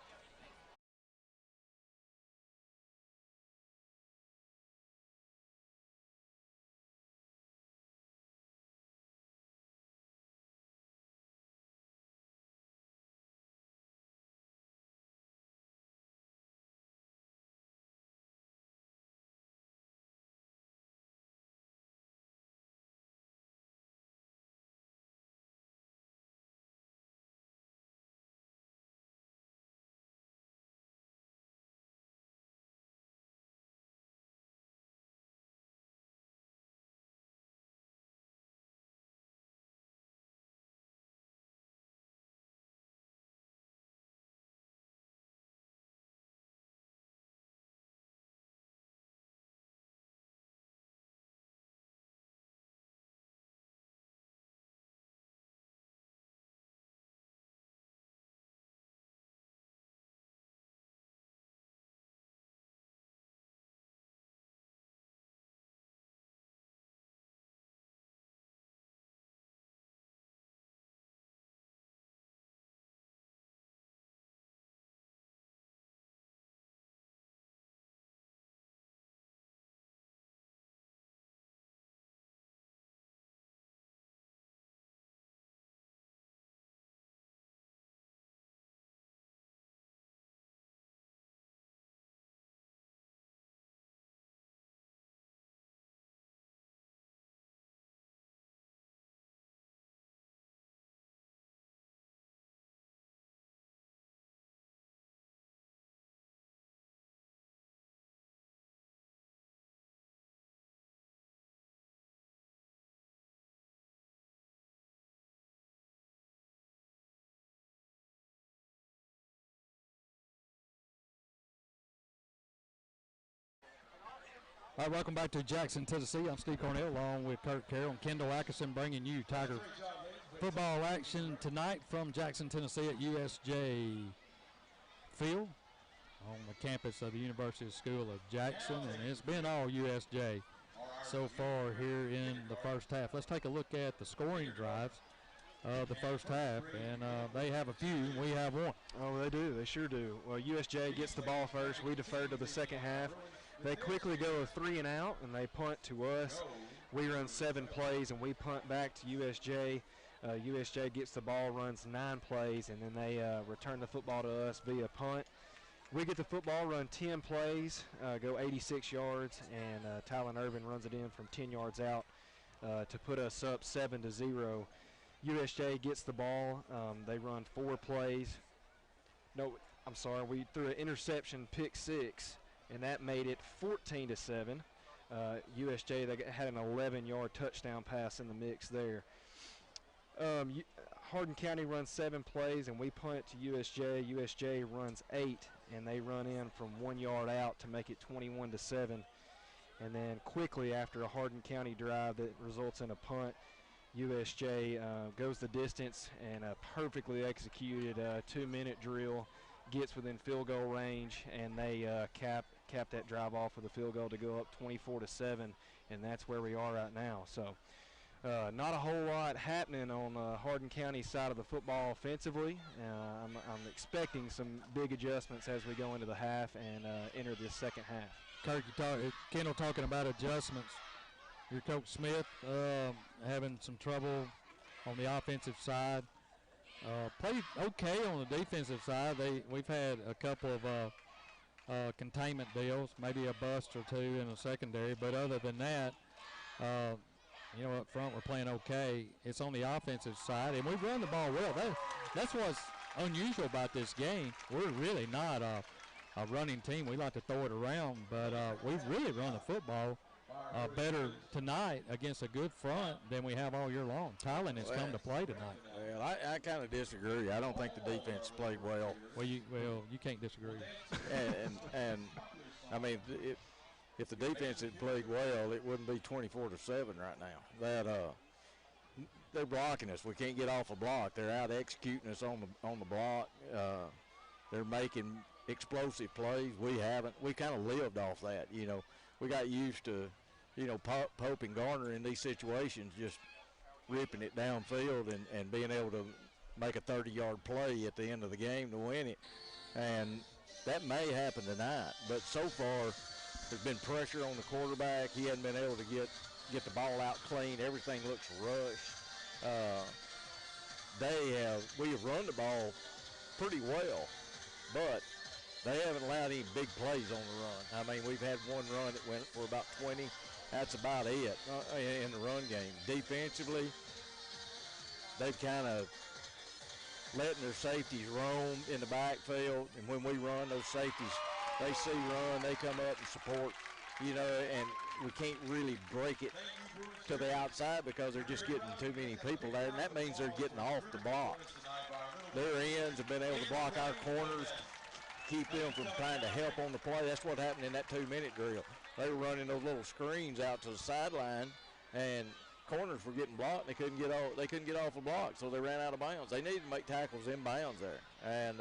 All right, welcome back to Jackson, Tennessee. I'm Steve Cornell along with Kurt Carroll and Kendall Atkinson bringing you Tiger football action tonight from Jackson, Tennessee at USJ Field on the campus of the University School of Jackson, and it's been all USJ so far here in the first half. Let's take a look at the scoring drives of the first half, and they have a few, we have one. Oh, they do. They sure do. Well, USJ gets the ball first. We defer to the second half. They quickly go a 3 and out, and they punt to us. We run 7 plays, and we punt back to USJ. USJ gets the ball, runs 9 plays, and then they return the football to us via punt. We get the football, run 10 plays, go 86 yards, and Tylen Irvin runs it in from 10 yards out to put us up 7-0. USJ gets the ball. They run 4 plays. No, I'm sorry. We threw an interception, pick 6, and that made it 14-7. USJ, they had an 11-yard touchdown pass in the mix there. Hardin County runs 7 plays, and we punt to USJ. USJ runs 8, and they run in from 1 yard out to make it 21-7. And then quickly after a Hardin County drive that results in a punt, USJ goes the distance, and a perfectly executed 2-minute drill gets within field goal range, and they cap that drive off with a field goal to go up 24-7, and that's where we are right now. So not a whole lot happening on Hardin County's side of the football offensively. I'm expecting some big adjustments as we go into the half and enter this second half. Kirk, Kendall talking about adjustments. Your Coach Smith having some trouble on the offensive side. Played okay on the defensive side. We've had a couple of containment deals, maybe a bust or two in the secondary, but other than that, up front we're playing okay. It's on the offensive side, and we've run the ball well. That's what's unusual about this game. We're really not a running team. We like to throw it around, but we've really run the football better tonight against a good front than we have all year long. Tylen has come to play tonight. Well, I kind of disagree. I don't think the defense played well. Well, you can't disagree. and I mean, if the defense had played well, it wouldn't be 24-7 right now. They're blocking us. We can't get off a block. They're out executing us on the block. They're making explosive plays. We haven't. We kind of lived off that. We got used to, Pope and Garner in these situations just ripping it downfield and being able to make a 30-yard play at the end of the game to win it. And that may happen tonight, but so far there's been pressure on the quarterback. He hasn't been able to get the ball out clean. Everything looks rushed. We have run the ball pretty well, but they haven't allowed any big plays on the run. I mean, we've had one run that went for about 20. That's about it in the run game. Defensively, they've kind of letting their safeties roam in the backfield, and when we run, those safeties, they see run, they come up and support, and we can't really break it to the outside because they're just getting too many people there, and that means they're getting off the block. Their ends have been able to block our corners, keep them from trying to help on the play. That's what happened in that 2-minute drill. They were running those little screens out to the sideline, and corners were getting blocked. They couldn't get off the block, so they ran out of bounds. They needed to make tackles in bounds there, and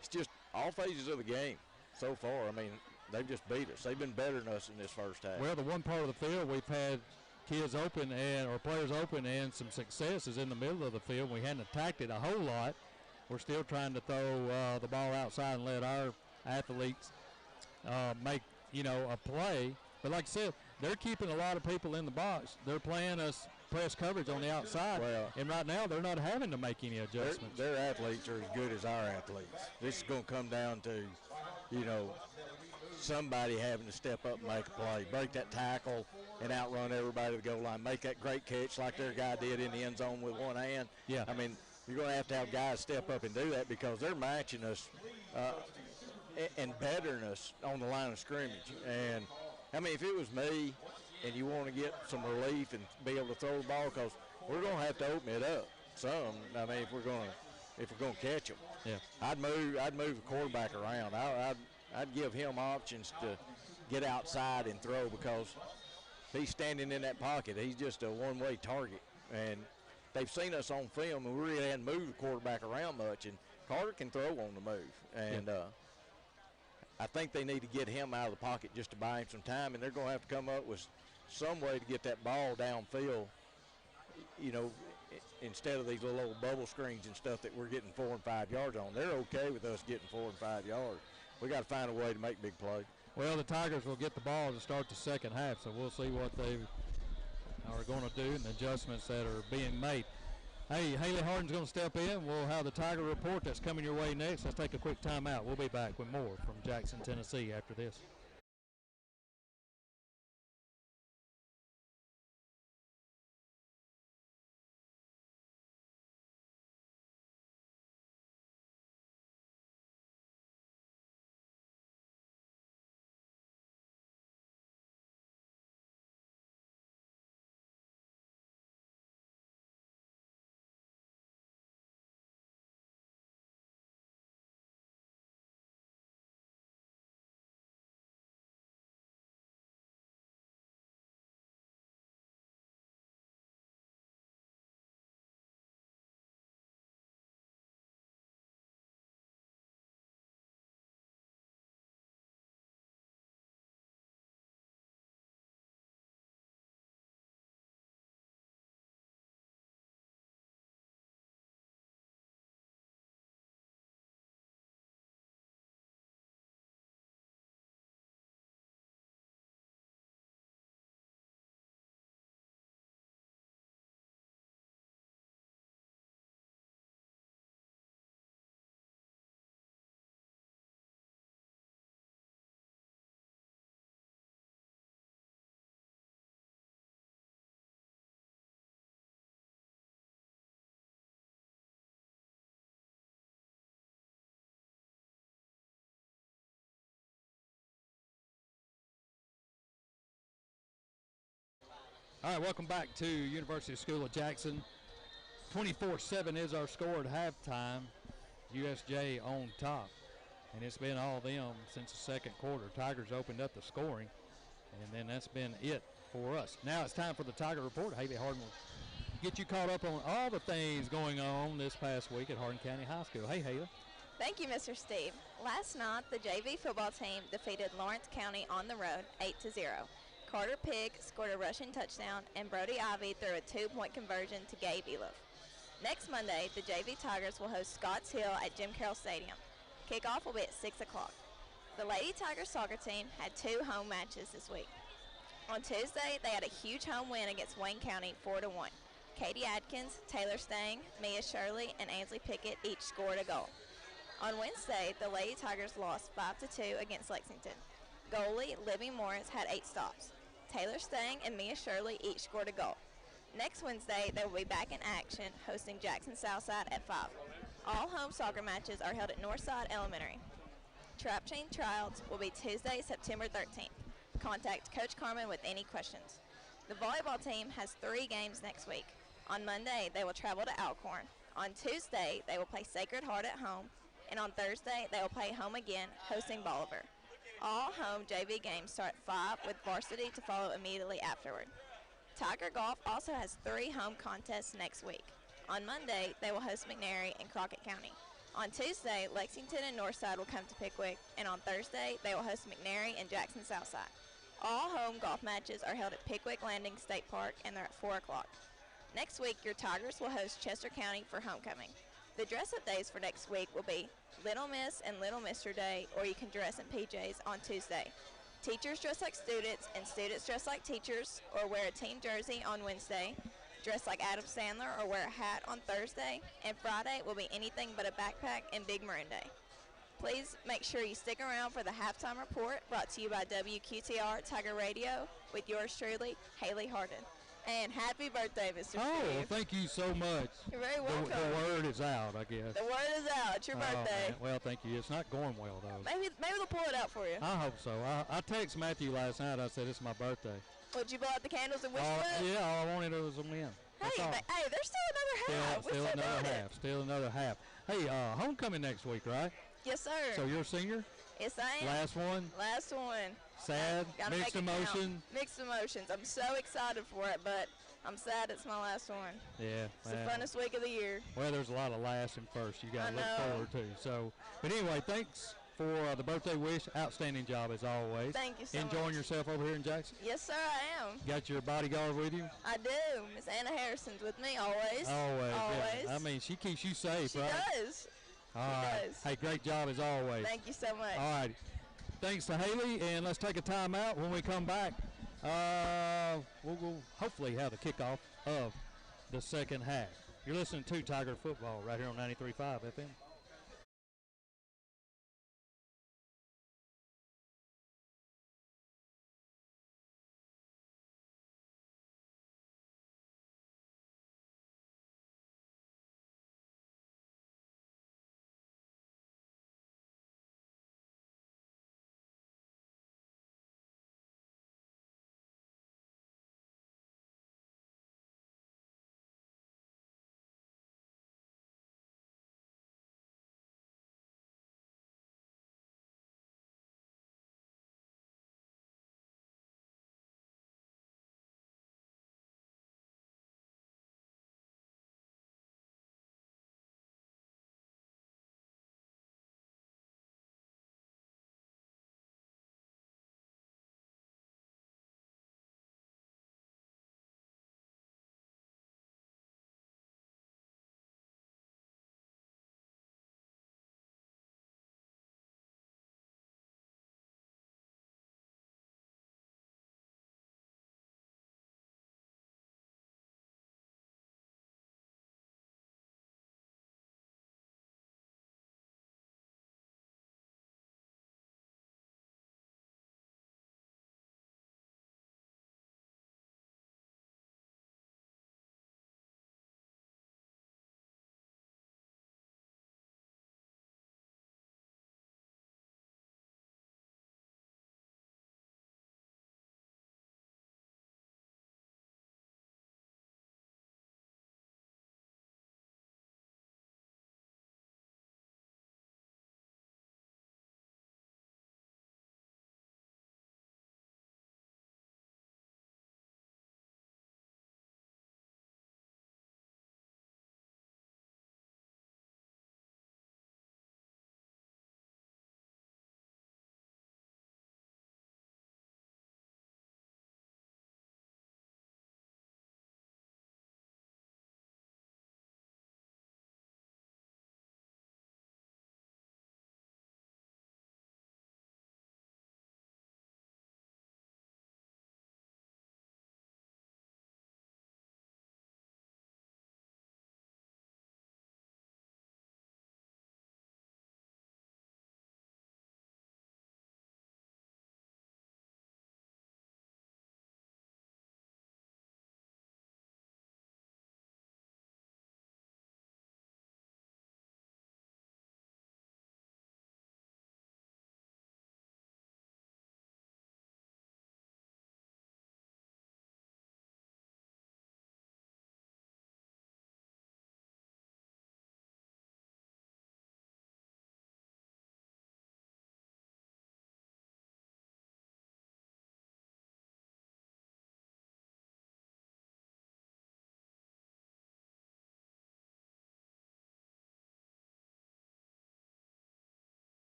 it's just all phases of the game so far. I mean, they've just beat us. They've been better than us in this first half. Well, the one part of the field we've had kids open or players open and some success is in the middle of the field. We hadn't attacked it a whole lot. We're still trying to throw the ball outside and let our athletes make, a play. But like I said, they're keeping a lot of people in the box. They're playing us press coverage on the outside, and right now they're not having to make any adjustments. Their athletes are as good as our athletes. This is going to come down to, somebody having to step up and make a play, break that tackle and outrun everybody to the goal line, make that great catch like their guy did in the end zone with one hand. Yeah. I mean, you're going to have guys step up and do that because they're matching us and bettering us on the line of scrimmage. And, I mean, if it was me and you want to get some relief and be able to throw the ball, because we're going to have to open it up some. I mean, if we're going to catch them. Yeah. I'd move the quarterback around. I'd give him options get outside and throw, because he's standing in that pocket. He's just a one-way target. And they've seen us on film, and we really hadn't moved the quarterback around much. And Carter can throw on the move. And I think they need to get him out of the pocket just to buy him some time, and they're going to have to come up with some way to get that ball downfield, you know, instead of these little old bubble screens and stuff that we're getting 4 and 5 yards on. They're okay with us getting 4 and 5 yards. We got to find a way to make big plays. Well, the Tigers will get the ball to start the second half, so we'll see what they are going to do and the adjustments that are being made. Hey, Haley Hardin's going to step in. We'll have the Tiger Report that's coming your way next. Let's take a quick timeout. We'll be back with more from Jackson, Tennessee after this. All right, welcome back to University School of Jackson. 24-7 is our score at halftime. USJ on top. And it's been all them since the second quarter. Tigers opened up the scoring, and then that's been it for us. Now it's time for the Tiger Report. Haley Hardin will get you caught up on all the things going on this past week at Hardin County High School. Hey, Haley. Thank you, Mr. Steve. Last night, the JV football team defeated Lawrence County on the road 8-0. Carter Pigg scored a rushing touchdown, and Brody Ivy threw a 2-point conversion to Gabe Eliff. Next Monday, the JV Tigers will host Scotts Hill at Jim Carroll Stadium. Kickoff will be at 6 o'clock. The Lady Tigers soccer team had 2 home matches this week. On Tuesday, they had a huge home win against Wayne County 4-1. Katie Adkins, Taylor Stang, Mia Shirley, and Ansley Pickett each scored a goal. On Wednesday, the Lady Tigers lost 5-2 against Lexington. Goalie Libby Morris had 8 stops. Taylor Stang and Mia Shirley each scored a goal. Next Wednesday, they will be back in action, hosting Jackson Southside at 5. All home soccer matches are held at Northside Elementary. Trap Chain tryouts will be Tuesday, September 13th. Contact Coach Carmen with any questions. The volleyball team has 3 games next week. On Monday, they will travel to Alcorn. On Tuesday, they will play Sacred Heart at home. And on Thursday, they will play home again, hosting Bolivar. All home JV games start at 5 with varsity to follow immediately afterward. Tiger Golf also has 3 home contests next week. On Monday, they will host McNary and Crockett County. On Tuesday, Lexington and Northside will come to Pickwick, and on Thursday, they will host McNary and Jackson Southside. All home golf matches are held at Pickwick Landing State Park, and they're at 4 o'clock. Next week, your Tigers will host Chester County for homecoming. The dress-up days for next week will be Little Miss and Little Mister Day, or you can dress in PJs on Tuesday. Teachers dress like students, and students dress like teachers, or wear a team jersey on Wednesday. Dress like Adam Sandler, or wear a hat on Thursday. And Friday will be anything but a backpack and Big Maroon Day. Please make sure you stick around for the halftime report brought to you by WQTR Tiger Radio with yours truly, Haley Hardin. And happy birthday, Mr. Oh, Steve. well, thank you so much. You're very welcome. The word is out, I guess. The word is out. It's your birthday. Man. Well, thank you. It's not going well, though. Maybe they'll pull it out for you. I hope so. I texted Matthew last night. I said, it's my birthday. Would you blow out the candles and wish for it? Yeah, all I wanted was a win. Hey, there's still another half. Still another half. Still another half. Hey, homecoming next week, right? Yes, sir. So you're a senior? Yes, I am. Last one? Last one. Sad, Gotta mixed make it count. emotion. Mixed emotions. I'm so excited for it, but I'm sad it's my last one. Yeah. It's the funnest week of the year. Well, there's a lot of last and first you got to I look know. forward to. So, but anyway, thanks for the birthday wish. Outstanding job as always. Thank you so Enjoying much. yourself over here in Jackson? Yes, sir, I am. Got your bodyguard with you? I do. Miss Anna Harrison's with me always. Always. Always. Yeah. I mean, she keeps you safe, She right? does. All right. does. Hey, great job as always. Thank you so much. All right. Thanks to Haley, and let's take a timeout. When we come back, we'll hopefully have the kickoff of the second half. You're listening to Tiger Football right here on 93.5 FM.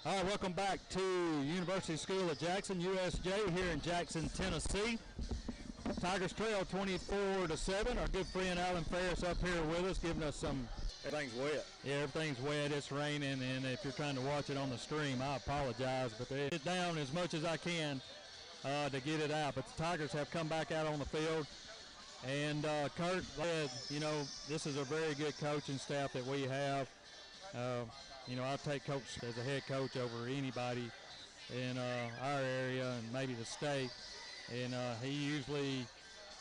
All right, welcome back to University School of Jackson, USJ, here in Jackson, Tennessee. Tigers trail 24-7. Our good friend Alan Ferris up here with us, giving us some. Everything's wet. Yeah, everything's wet. It's raining, and if you're trying to watch it on the stream, I apologize, but they get down as much as I can to get it out. But the Tigers have come back out on the field, and Kurt said, you know, this is a very good coaching staff that we have. You know, I'll take Coach as a head coach over anybody in our area and maybe the state. And he usually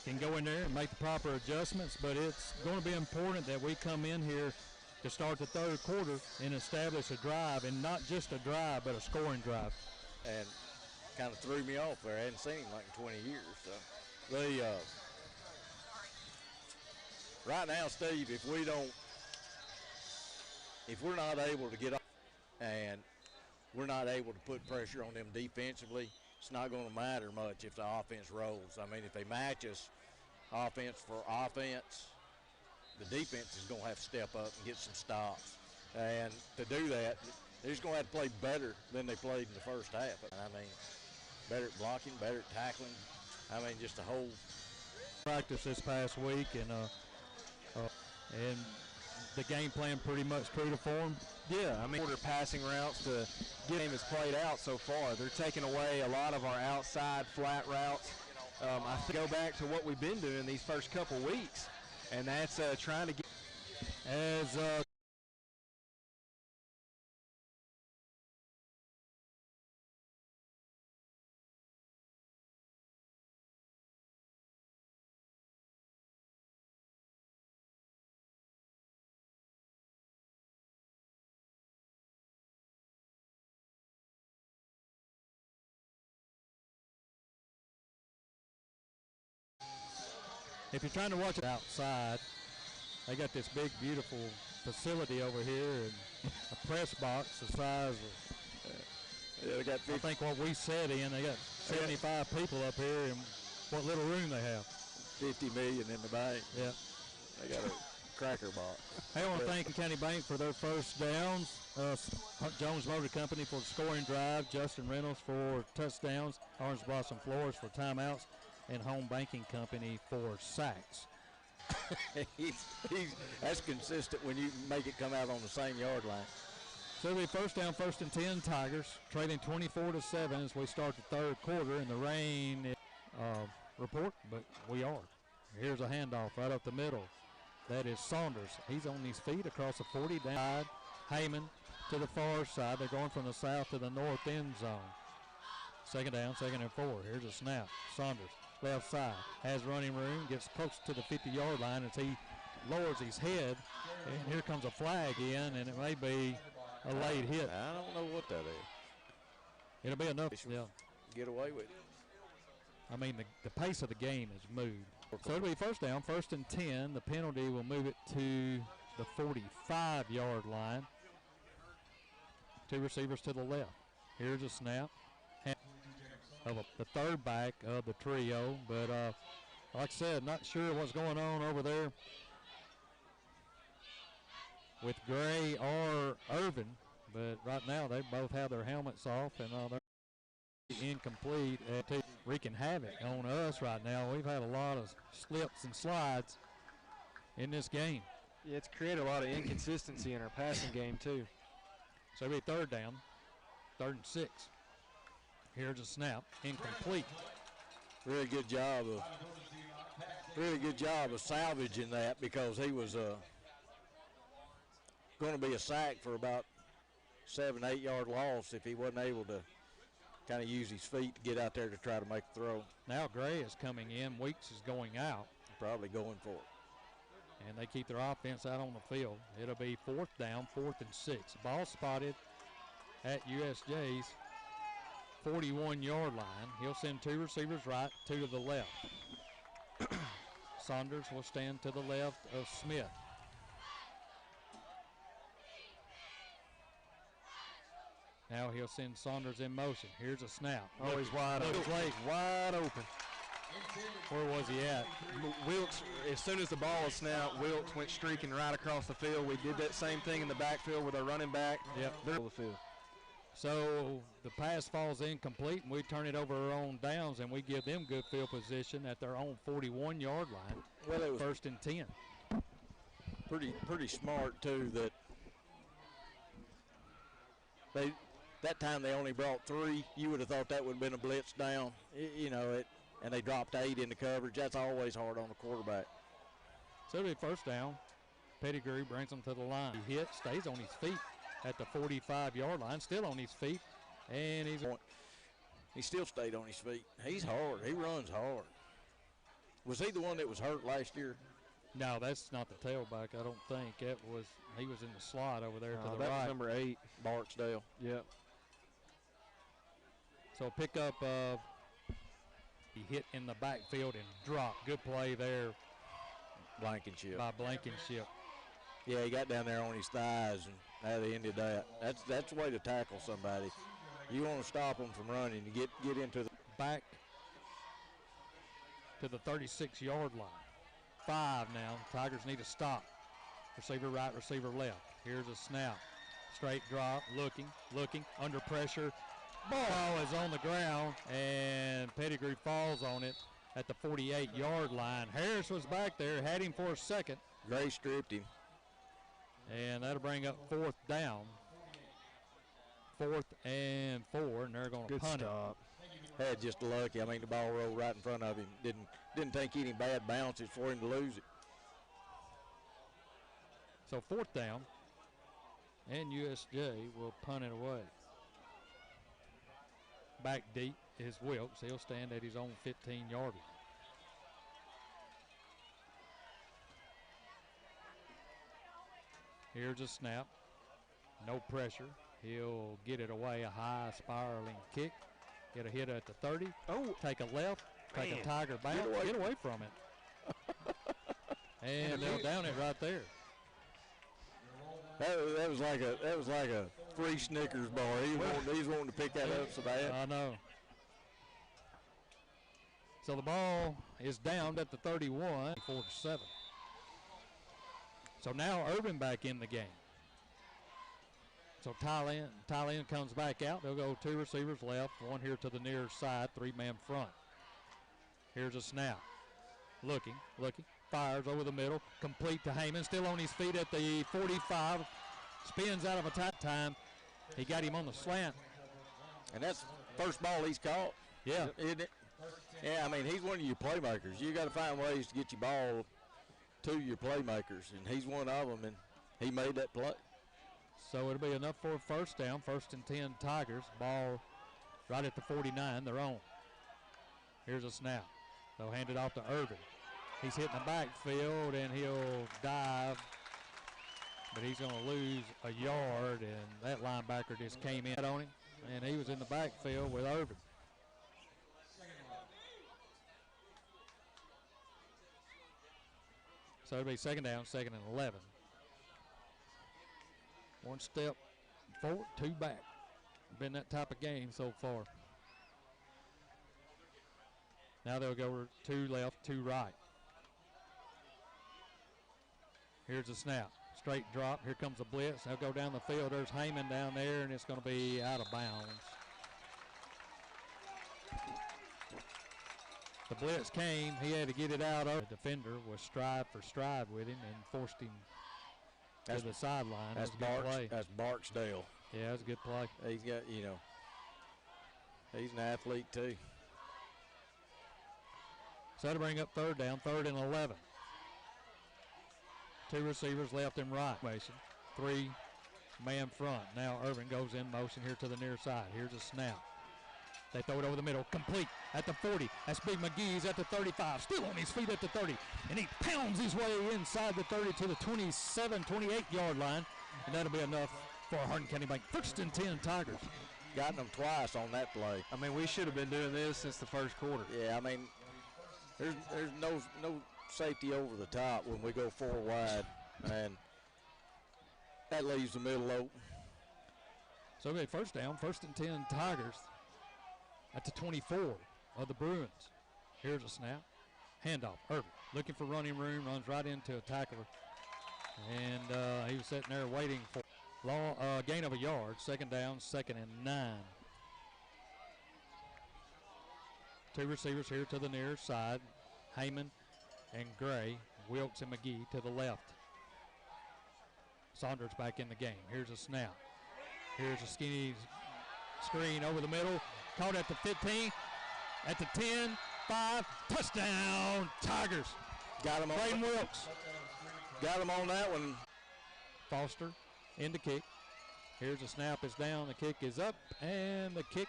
can go in there and make the proper adjustments, but it's going to be important that we come in here to start the third quarter and establish a drive, and not just a drive, but a scoring drive. And kind of threw me off there. I hadn't seen him like in 20 years. So the right now, Steve, if we're not able to get off and we're not able to put pressure on them defensively, it's not going to matter much if the offense rolls. I mean, if they match us offense for offense, the defense is going to have to step up and get some stops. And to do that, they're just going to have to play better than they played in the first half. I mean, better at blocking, better at tackling. I mean, just a whole practice this past week, and the game plan pretty much true to form. Yeah, I mean, order passing routes to get him has played out so far. They're taking away a lot of our outside flat routes. I think go back to what we've been doing these first couple weeks, and that's trying to get as if you're trying to watch it outside, they got this big, beautiful facility over here and a press box the size of, they got I think what we sat in, they got 75 people up here, and what little room they have. 50 million in the bank. Yeah. They got a cracker box. I want to thank County Bank for their first downs, Jones Motor Company for the scoring drive, Justin Reynolds for touchdowns, Orange Blossom Floors for timeouts, and Home Banking Company for sacks. That's consistent when you make it come out on the same yard line. So it'll be first down, 1st and 10 Tigers, trailing 24-7 as we start the third quarter, and the rain report, but we are. Here's a handoff right up the middle. That is Saunders. He's on his feet across the 40 down. Heyman to the far side. They're going from the south to the north end zone. Second down, 2nd and 4. Here's a snap. Saunders, left side, has running room, gets close to the 50-yard line as he lowers his head, and here comes a flag in, and it may be a late hit. I don't know what that is. It'll be enough. Yeah. Get away with it. I mean, the pace of the game has moved. So it'll be first down, 1st and 10. The penalty will move it to the 45-yard line. Two receivers to the left. Here's a snap of the third back of the trio. But like I said, not sure what's going on over there with Gray or Irvin. But right now they both have their helmets off, and they're incomplete, wreaking havoc on us right now. We've had a lot of slips and slides in this game. Yeah, it's created a lot of inconsistency in our passing game too. So it'll be third down, 3rd and 6. Here's a snap, incomplete. Really good job of salvaging that, because he was going to be a sack for about 7-8 yard loss if he wasn't able to kind of use his feet to get out there to try to make a throw. Now Gray is coming in. Weeks is going out. Probably going for it. And they keep their offense out on the field. It'll be 4th down, 4th and 6. Ball spotted at USJ's 41-yard line. He'll send 2 receivers right, 2 to the left. Saunders will stand to the left of Smith. Now he'll send Saunders in motion. Here's a snap. Oh, he's wide open. Wide open. Where was he at? Wilkes, as soon as the ball was snapped, Wilkes went streaking right across the field. We did that same thing in the backfield with our running back. Yep. They're the field. So the pass falls incomplete, and we turn it over our own downs, and we give them good field position at their own 41-yard line. Well, it was 1st and 10. Pretty smart too that that time they only brought 3. You would have thought that would have been a blitz down, and they dropped 8 into coverage. That's always hard on the quarterback. So it'll be first down. Pettigrew brings him to the line. He hits, stays on his feet at the 45-yard line, still on his feet, and he still stayed on his feet. He's hard. He runs hard. Was he the one that was hurt last year? No, that's not the tailback, I don't think. He was in the slot over there to the that right. was number 8. Barksdale. Yep. So pickup of, he hit in the backfield and dropped. Good play there Blankenship. by Blankenship. Yeah, he got down there on his thighs, and that ended that. That's the way to tackle somebody. You want to stop them from running. You get into the Back to the 36-yard line. 5 now. Tigers need to stop. Receiver right, receiver left. Here's a snap. Straight drop, looking, under pressure. Ball is on the ground, and Pettigrew falls on it at the 48-yard line. Harris was back there, had him for a second. Gray stripped him. And that'll bring up 4th down. 4th and 4, and they're going to Good punt stop. Had just lucky. I mean, the ball rolled right in front of him. Didn't take any bad bounces for him to lose it. So 4th down, and USJ will punt it away. Back deep is Wilkes. He'll stand at his own 15-yard line. Here's a snap. No pressure. He'll get it away. A high spiraling kick. Get a hit at the 30. Oh, Take a left. Take man. a Tiger bounce. Get away from it. And they'll down it right there. That was like a free Snickers bar. He's wanting to pick that up so bad. I know. So the ball is downed at the 31, 4-7. So now Urban back in the game. So Tylen comes back out. They'll go 2 receivers left, 1 here to the near side, 3-man front. Here's a snap. Looking, fires over the middle, complete to Heyman, still on his feet at the 45, spins out of a tight time. He got him on the slant. And that's the first ball he's caught. Yeah. Isn't it? Yeah, I mean, he's one of your playmakers. You got to find ways to get your ball to your playmakers, and he's one of them, and he made that play. So it'll be enough for a 1st down, 1st and 10 Tigers. Ball right at the 49, their own. Here's a snap. They'll hand it off to Urban. He's hitting the backfield, and he'll dive, but he's going to lose a yard, and that linebacker just came in on him, and he was in the backfield with Urban. So it'll be 2nd down, 2nd and 11. 1 step forward, 2 back. Been that type of game so far. Now they'll go 2 left, 2 right. Here's a snap. Straight drop. Here comes a blitz. They'll go down the field. There's Heyman down there, and it's going to be out of bounds. The blitz came. He had to get it out. The defender was stride for stride with him and forced him to the sideline. That's a good play. That's Barksdale. Yeah, that's a good play. He's got, he's an athlete too. So to bring up 3rd down, 3rd and 11. 2 receivers left and right. 3-man front. Now Urban goes in motion here to the near side. Here's a snap. They throw it over the middle, complete at the 40. That's Big McGee's at the 35, still on his feet at the 30. And he pounds his way inside the 30 to the 27, 28-yard line. And that'll be enough for Hardin County Bank. 1st and 10 Tigers. Gotten them twice on that play. I mean, we should have been doing this since the 1st quarter. Yeah, I mean, there's no safety over the top when we go 4 wide, and that leaves the middle open. So it'll be 1st down, 1st and 10 Tigers at the 24 of the Bruins. Here's a snap. Handoff. Urban looking for running room, runs right into a tackler. And he was sitting there waiting for gain of a yard. 2nd down, 2nd and 9. 2 receivers here to the near side. Heyman and Gray. Wilkes and McGee to the left. Saunders back in the game. Here's a snap. Here's a skinny screen over the middle. Caught at the 15, at the 10, 5, touchdown, Tigers. Got him on. Braden Wilkes. Got him on that one. Foster in the kick. Here's a snap, is down, the kick is up, and the kick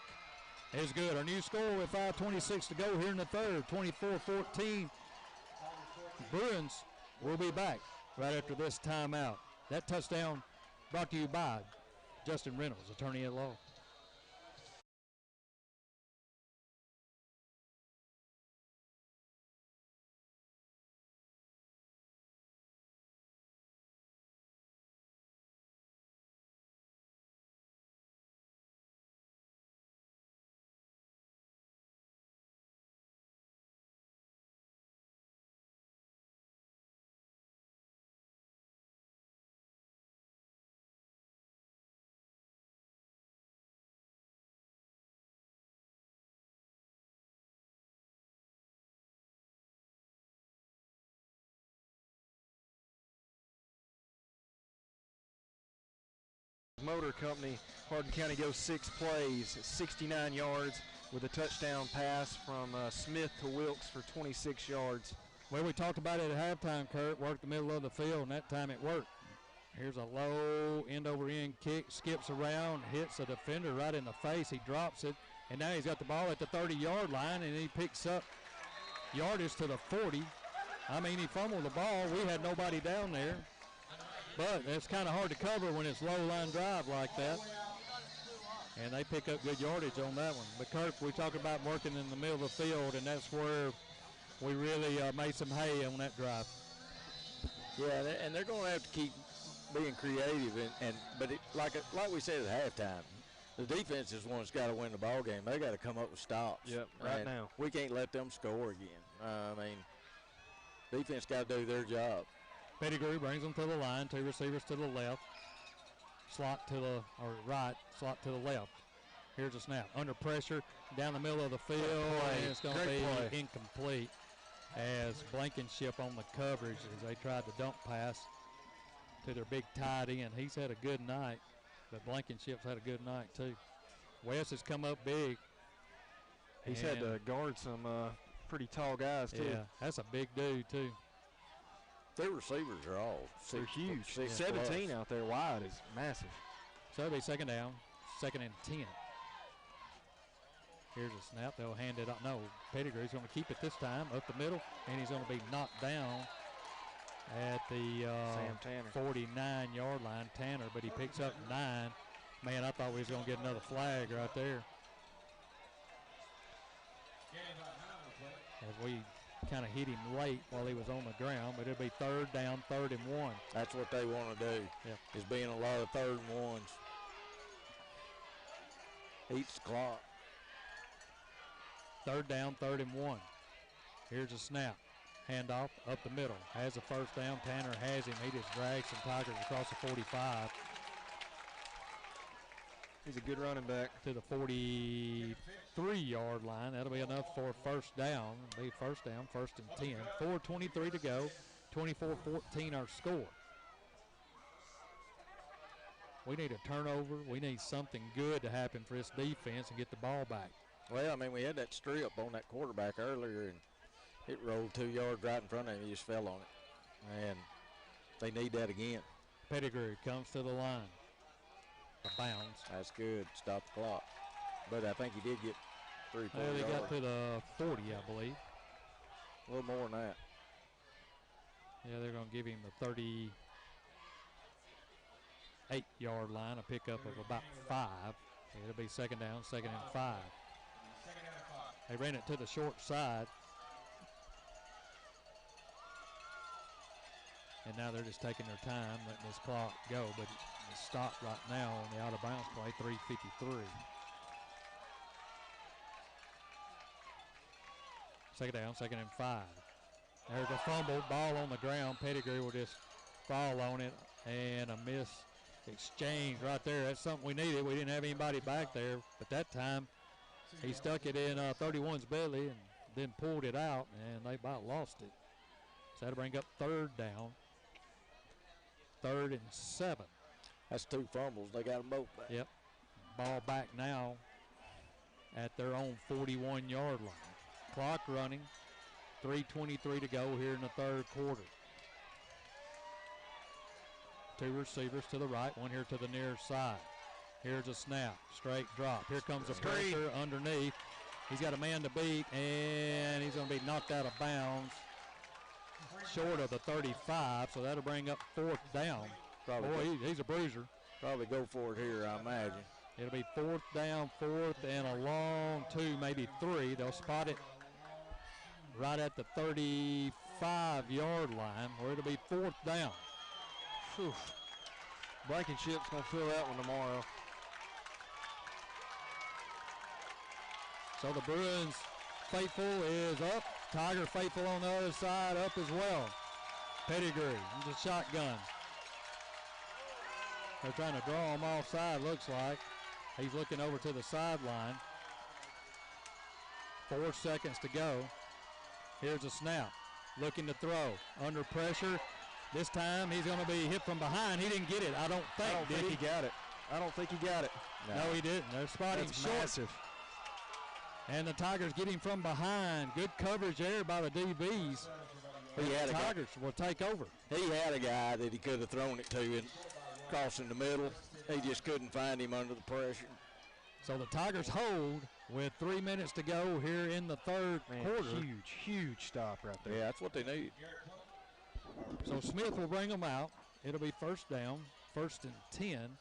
is good. Our new score with 5:26 to go here in the 3rd, 24-14. Bruins will be back right after this timeout. That touchdown brought to you by Justin Reynolds, attorney at law. Motor Company, Hardin County goes 6 plays, 69 yards with a touchdown pass from Smith to Wilkes for 26 yards. Well, we talked about it at halftime, Kurt. Worked the middle of the field, and that time it worked. Here's a low end-over-end kick, skips around, hits a defender right in the face. He drops it, and now he's got the ball at the 30-yard line, and he picks up yardage to the 40. I mean, he fumbled the ball. We had nobody down there. But it's kind of hard to cover when it's low line drive like that. And they pick up good yardage on that one. But Kirk, we talk about working in the middle of the field, and that's where we really made some hay on that drive. Yeah, and they're going to have to keep being creative. But like we said at halftime, the defense is one that's got to win the ball game. They got to come up with stops. Yep, right now. We can't let them score again. I mean, defense got to do their job. Pettigrew brings them to the line, 2 receivers to the left, slot to the right, slot to the left. Here's a snap. Under pressure, down the middle of the field, and it's going to be incomplete as Blankenship on the coverage as they tried to dump pass to their big tight end. He's had a good night, but Blankenship's had a good night too. West has come up big. He's had to guard some pretty tall guys too. Yeah, that's a big dude too. Their receivers are all they're huge. 17 plus. out there wide is massive. So it'll be second down, 2nd and 10. Here's a snap. They'll hand it up. No, Pettigrew's going to keep it this time up the middle, and he's going to be knocked down at the 49-yard line, Tanner, but he picks up 9. Man, I thought we was going to get another flag right there. As we kind of hit him late while he was on the ground, but it'll be 3rd down, 3rd and 1. That's what they want to do, is being a lot of 3rd and 1s. Eats the clock. 3rd down, 3rd and 1. Here's a snap. Handoff up the middle. Has a first down. Tanner has him. He just drags some Tigers across the 45. He's a good running back. To the 43-yard line. That'll be enough for a first down. It'll be first down, 1st and 10. 4:23 to go. 24-14 our score. We need a turnover. We need something good to happen for this defense and get the ball back. Well, I mean, we had that strip on that quarterback earlier, and it rolled 2 yards right in front of him. He just fell on it. And they need that again. Pettigrew comes to the line. A bounce. That's good. Stop the clock. But I think he did get 3-4 yards. Well, they got to the 40, I believe. A little more than that. Yeah, they're going to give him the 38-yard line, a pickup of about 5. It'll be second down, 2nd and 5. They ran it to the short side. And now they're just taking their time, letting this clock go, but it's stopped right now on the out-of-bounds play, 3:53. Second down, 2nd and 5. There's a fumble, ball on the ground. Pettigrew will just fall on it, and a miss exchange right there. That's something we needed. We didn't have anybody back there, but that time he stuck it in 31's belly and then pulled it out, and they about lost it. So that'll bring up 3rd down. 3rd and 7. That's 2 fumbles. They got them both back. Yep. Ball back now at their own 41-yard line. Clock running. 3:23 to go here in the 3rd quarter. 2 receivers to the right, 1 here to the near side. Here's a snap, straight drop. Here comes a pressure underneath. He's got a man to beat, and he's going to be knocked out of bounds. short of the 35, so that'll bring up 4th down. Probably Boy, he's a bruiser. Probably go for it here, I imagine. It'll be 4th down, 4th, and a long 2, maybe 3. They'll spot it right at the 35-yard line, where it'll be 4th down. Whew. Blankenship's going to feel that one tomorrow. So the Bruins faithful is up. Tiger faithful on the other side up as well. Pettigrew, the shotgun. They're trying to draw him offside, looks like. He's looking over to the sideline. 4 seconds to go. Here's a snap. Looking to throw. Under pressure. This time he's going to be hit from behind. He didn't get it, I don't think. I don't think he got it. I don't think he got it. No, he didn't. They're spotting That's short. massive. And the Tigers get him from behind. Good coverage there by the DBs. The Tigers will take over. He had a guy that he could have thrown it to and crossing the middle. He just couldn't find him under the pressure. So the Tigers hold with 3 minutes to go here in the third quarter. Huge stop right there. Yeah, that's what they need. So Smith will bring them out. It'll be 1st down, 1st and 10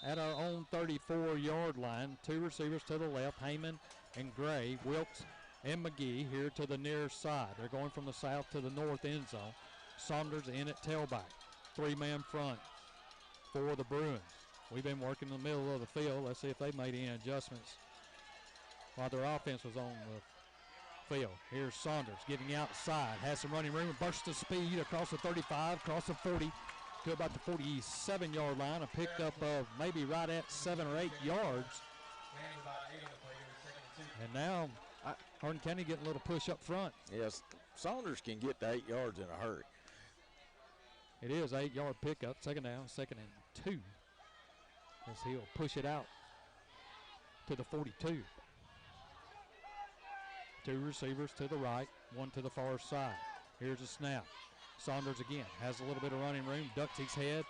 at our own 34-yard line. 2 receivers to the left, Heyman and Gray, Wilkes and McGee here to the near side. They're going from the south to the north end zone. Saunders in at tailback. 3-man front for the Bruins. We've been working in the middle of the field. Let's see if they made any adjustments while their offense was on the field. Here's Saunders getting outside. Has some running room. Burst of speed across the 35, across the 40 to about the 47-yard line. A pickup of maybe right at 7 or 8 yards. And now Hardin County getting a little push up front. Yes, Saunders can get to 8 yards in a hurry. It is 8-yard pickup. 2nd down, 2nd and 2. As he'll push it out to the 42. 2 receivers to the right, 1 to the far side. Here's a snap. Saunders again has a little bit of running room, ducks his head,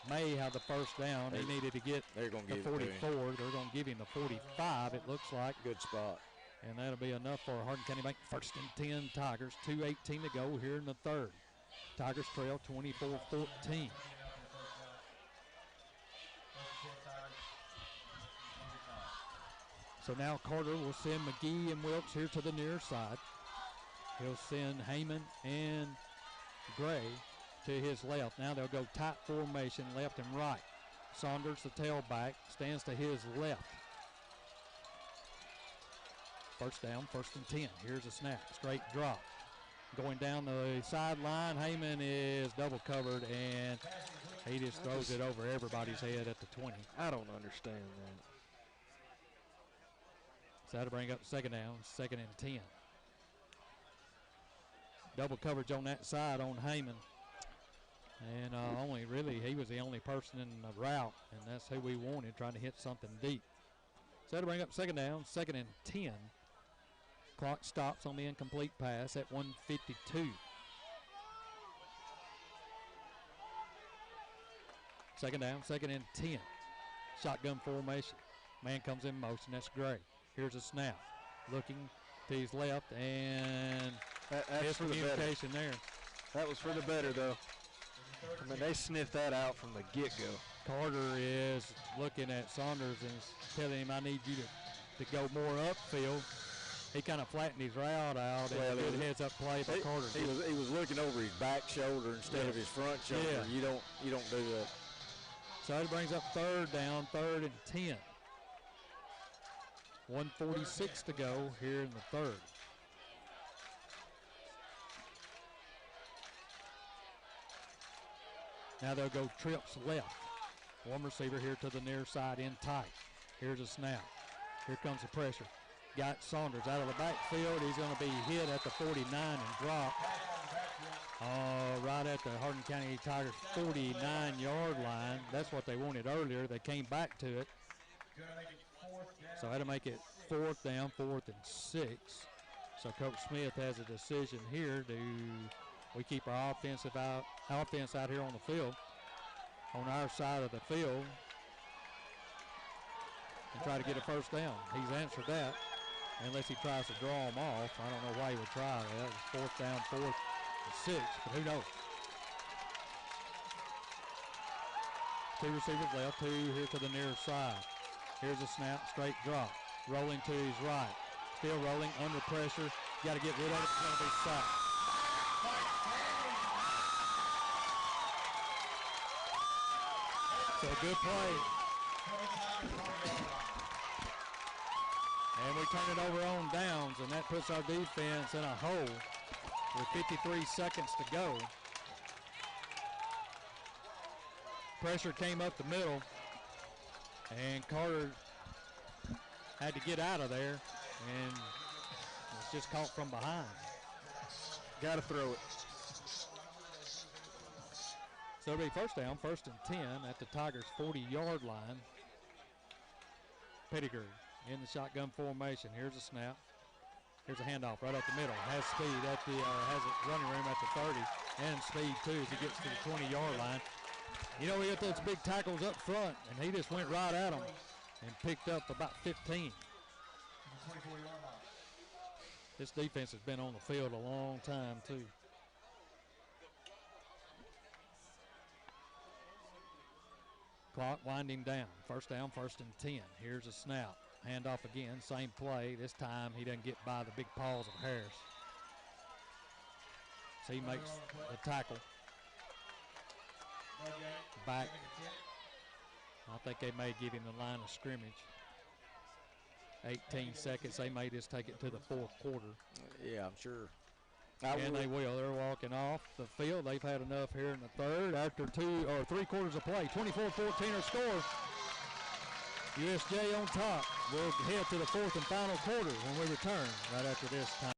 may have the 1st down. He needed to get the 44. They're going to give him the 45, it looks like. Good spot. And that'll be enough for Hardin County Bank. 1st and 10 Tigers, 2:18 to go here in the third. Tigers trail 24-14. So now Carter will send McGee and Wilkes here to the near side. He'll send Heyman and Gray to his left. Now they'll go tight formation, left and right. Saunders, the tailback, stands to his left. 1st down, 1st and 10. Here's a snap, straight drop. Going down the sideline, Heyman is double covered, and he just throws it over everybody's head at the 20. I don't understand that. So that'll bring up 2nd down, 2nd and 10. Double coverage on that side on Heyman. And he was the only person in the route, and that's who we wanted, trying to hit something deep. So that'll bring up 2nd down, 2nd and 10. Clock stops on the incomplete pass at 1:52. 2nd down, 2nd and 10. Shotgun formation. Man comes in motion. That's Gray. Here's a snap. Looking to his left, and that's for the better. There. That was for the better, though. I mean, they sniffed that out from the get-go. Carter is looking at Saunders and telling him, I need you to go more upfield. He kind of flattened his route out, and a good heads-up play by Carter. He was looking over his back shoulder instead of his front shoulder. Yeah. You don't do that. So it brings up 3rd down, 3rd and 10. 1:46 to go here in the third. Now they'll go trips left. One receiver here to the near side in tight. Here's a snap. Here comes the pressure. Got Saunders out of the backfield. He's going to be hit at the 49 and drop. Right at the Hardin County Tigers 49-yard line. That's what they wanted earlier. They came back to it. So that'll make it 4th down, 4th and 6. So Coach Smith has a decision here. Do we keep our offense out here on the field, on our side of the field, and try to get a 1st down? He's answered that, unless he tries to draw them off. I don't know why he would try that. It's 4th down, 4th 6, but who knows? 2 receivers left, 2 here to the near side. Here's a snap, straight drop. Rolling to his right. Still rolling, under pressure. Got to get rid of it. It's going to be sacked. So a good play. And we turn it over on downs, and that puts our defense in a hole with 53 seconds to go. Pressure came up the middle, and Carter had to get out of there, and was just caught from behind. Got to throw it. So it'll be first down, 1st and 10 at the Tigers' 40-yard line. Pettigrew in the shotgun formation. Here's a snap. Here's a handoff right up the middle. Has speed at the has a running room at the 30, and speed too as he gets to the 20-yard line. You know, he got those big tackles up front, and he just went right at them and picked up about 15. This defense has been on the field a long time too. Clock winding down. First down, 1st and 10. Here's a snap. Handoff again, same play. This time he doesn't get by the big paws of Harris. So he makes the tackle. Back. I think they may give him the line of scrimmage. 18 seconds. They may just take it to the 4th quarter. Yeah, I'm sure. And they will. They're walking off the field. They've had enough here in the 3rd. After 2 or 3 quarters of play, 24-14 score. USJ on top. We'll head to the 4th and final quarter when we return right after this time.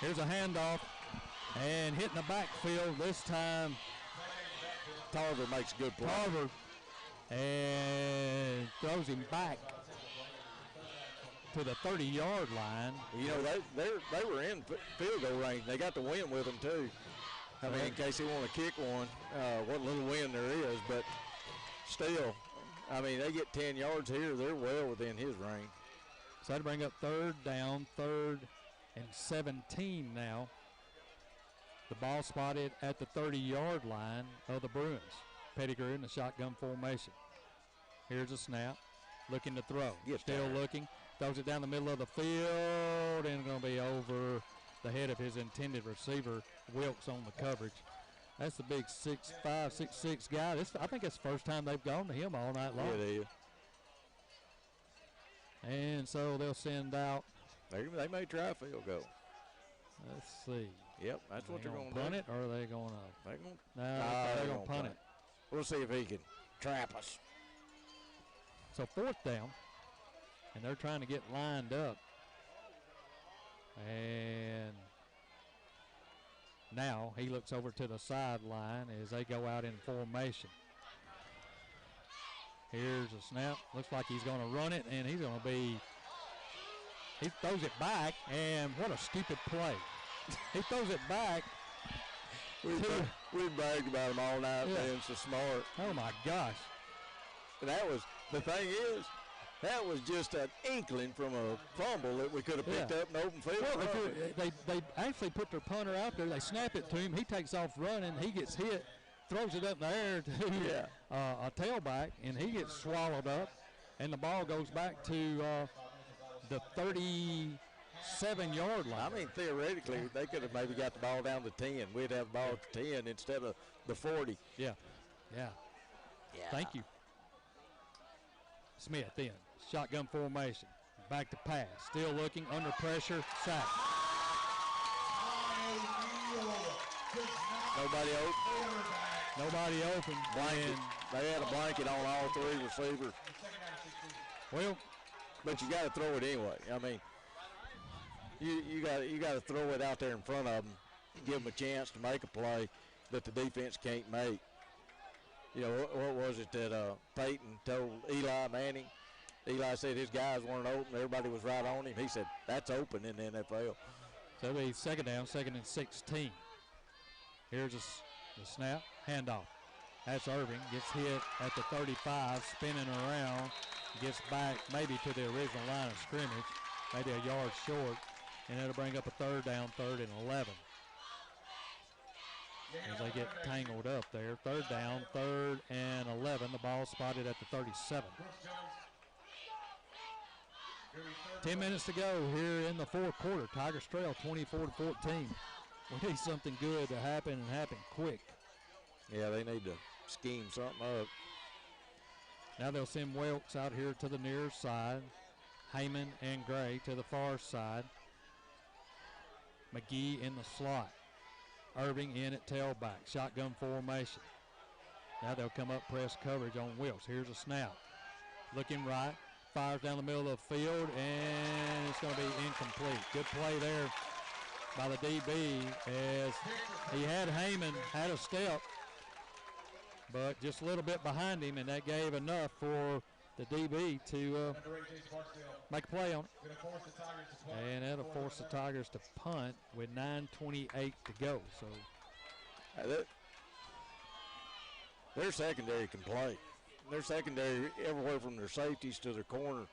Here's a handoff, and hitting the backfield this time. Tarver makes a good play. Tarver, and throws him back to the 30-yard line. You know, they were in field goal range. They got the wind with them, too. I mean, in case they want to kick one, what little wind there is. But still, I mean, they get 10 yards here. They're well within his range. So that'll bring up 3rd down, 3rd and 17 now. The ball spotted at the 30-yard line of the Bruins. Pettigrew in the shotgun formation. Here's a snap. Looking to throw. Still looking. Throws it down the middle of the field, and going to be over the head of his intended receiver, Wilkes, on the coverage. That's the big 6'5", 6'6" guy. I think it's the first time they've gone to him all night long. Yeah, it is. And so they'll send out. They may try a field goal. Let's see. Yep, that's what they're going to do. Punt it, or are they going to? They're going they're going to punt it. We'll see if he can trap us. So 4th down, and they're trying to get lined up. And now he looks over to the sideline as they go out in formation. Here's a snap. Looks like he's going to run it, and he's going to be. He throws it back, and what a stupid play. He throws it back. We bragged about him all night, being so smart. Oh, my gosh. And that was, the thing is, That was just an inkling from a fumble that we could have picked up in open field. Well, they actually put their punter out there. They snap it to him. He takes off running. He gets hit, throws it up in the air to a tailback, and he gets swallowed up. And the ball goes back to the 37-yard line. I mean, theoretically, they could have maybe got the ball down to 10. We'd have the ball at the 10 instead of the 40. Yeah. Thank you. Smith in. Shotgun formation. Back to pass. Still looking under pressure. Sack. Nobody open. Nobody open. Blanket. They had a blanket on all three receivers. Well, but you got to throw it anyway. I mean, you got to throw it out there in front of them, give them a chance to make a play that the defense can't make. You know, what was it that Peyton told Eli Manning? Eli said his guys weren't open. Everybody was right on him. He said, that's open in the NFL. So it'll be second down, 2nd and 16. Here's the snap, handoff. That's Irving. Gets hit at the 35, spinning around. Gets back maybe to the original line of scrimmage, maybe a yard short. And it'll bring up a 3rd down, 3rd and 11. As they get tangled up there. 3rd down, 3rd and 11. The ball spotted at the 37. 10 minutes to go here in the 4th quarter. Tigers trail 24-14. We need something good to happen and happen quick. Yeah, they need to scheme something up. Now they'll send Wilkes out here to the near side. Heyman and Gray to the far side. McGee in the slot. Irving in at tailback. Shotgun formation. Now they'll come up press coverage on Wilkes. Here's a snap. Looking right. Fires down the middle of the field, and it's going to be incomplete. Good play there by the DB as he had Heyman, had a step, but just a little bit behind him, and that gave enough for the DB to make a play on it. And that'll force the Tigers to punt with 9:28 to go. So their secondary can play. Their secondary everywhere from their safeties to their corner.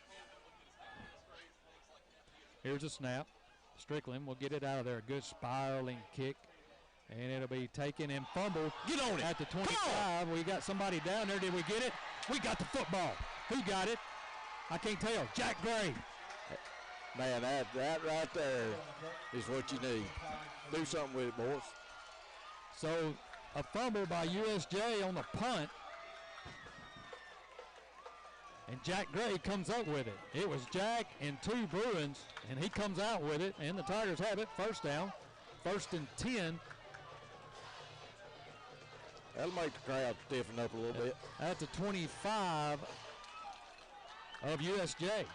Here's a snap. Strickland will get it out of there. A good spiraling kick. And it'll be taken and fumbled. Get on it. At the 25. We got somebody down there. Did we get it? We got the football. Who got it? I can't tell. Jack Gray. Man, that right there is what you need. Do something with it, boys. So a fumble by USJ on the punt. And Jack Gray comes up with it. It was Jack and 2 Bruins, and he comes out with it, and the Tigers have it. 1st down, 1st and 10. That'll make the crowd stiffen up a little bit. At the 25 of USJ.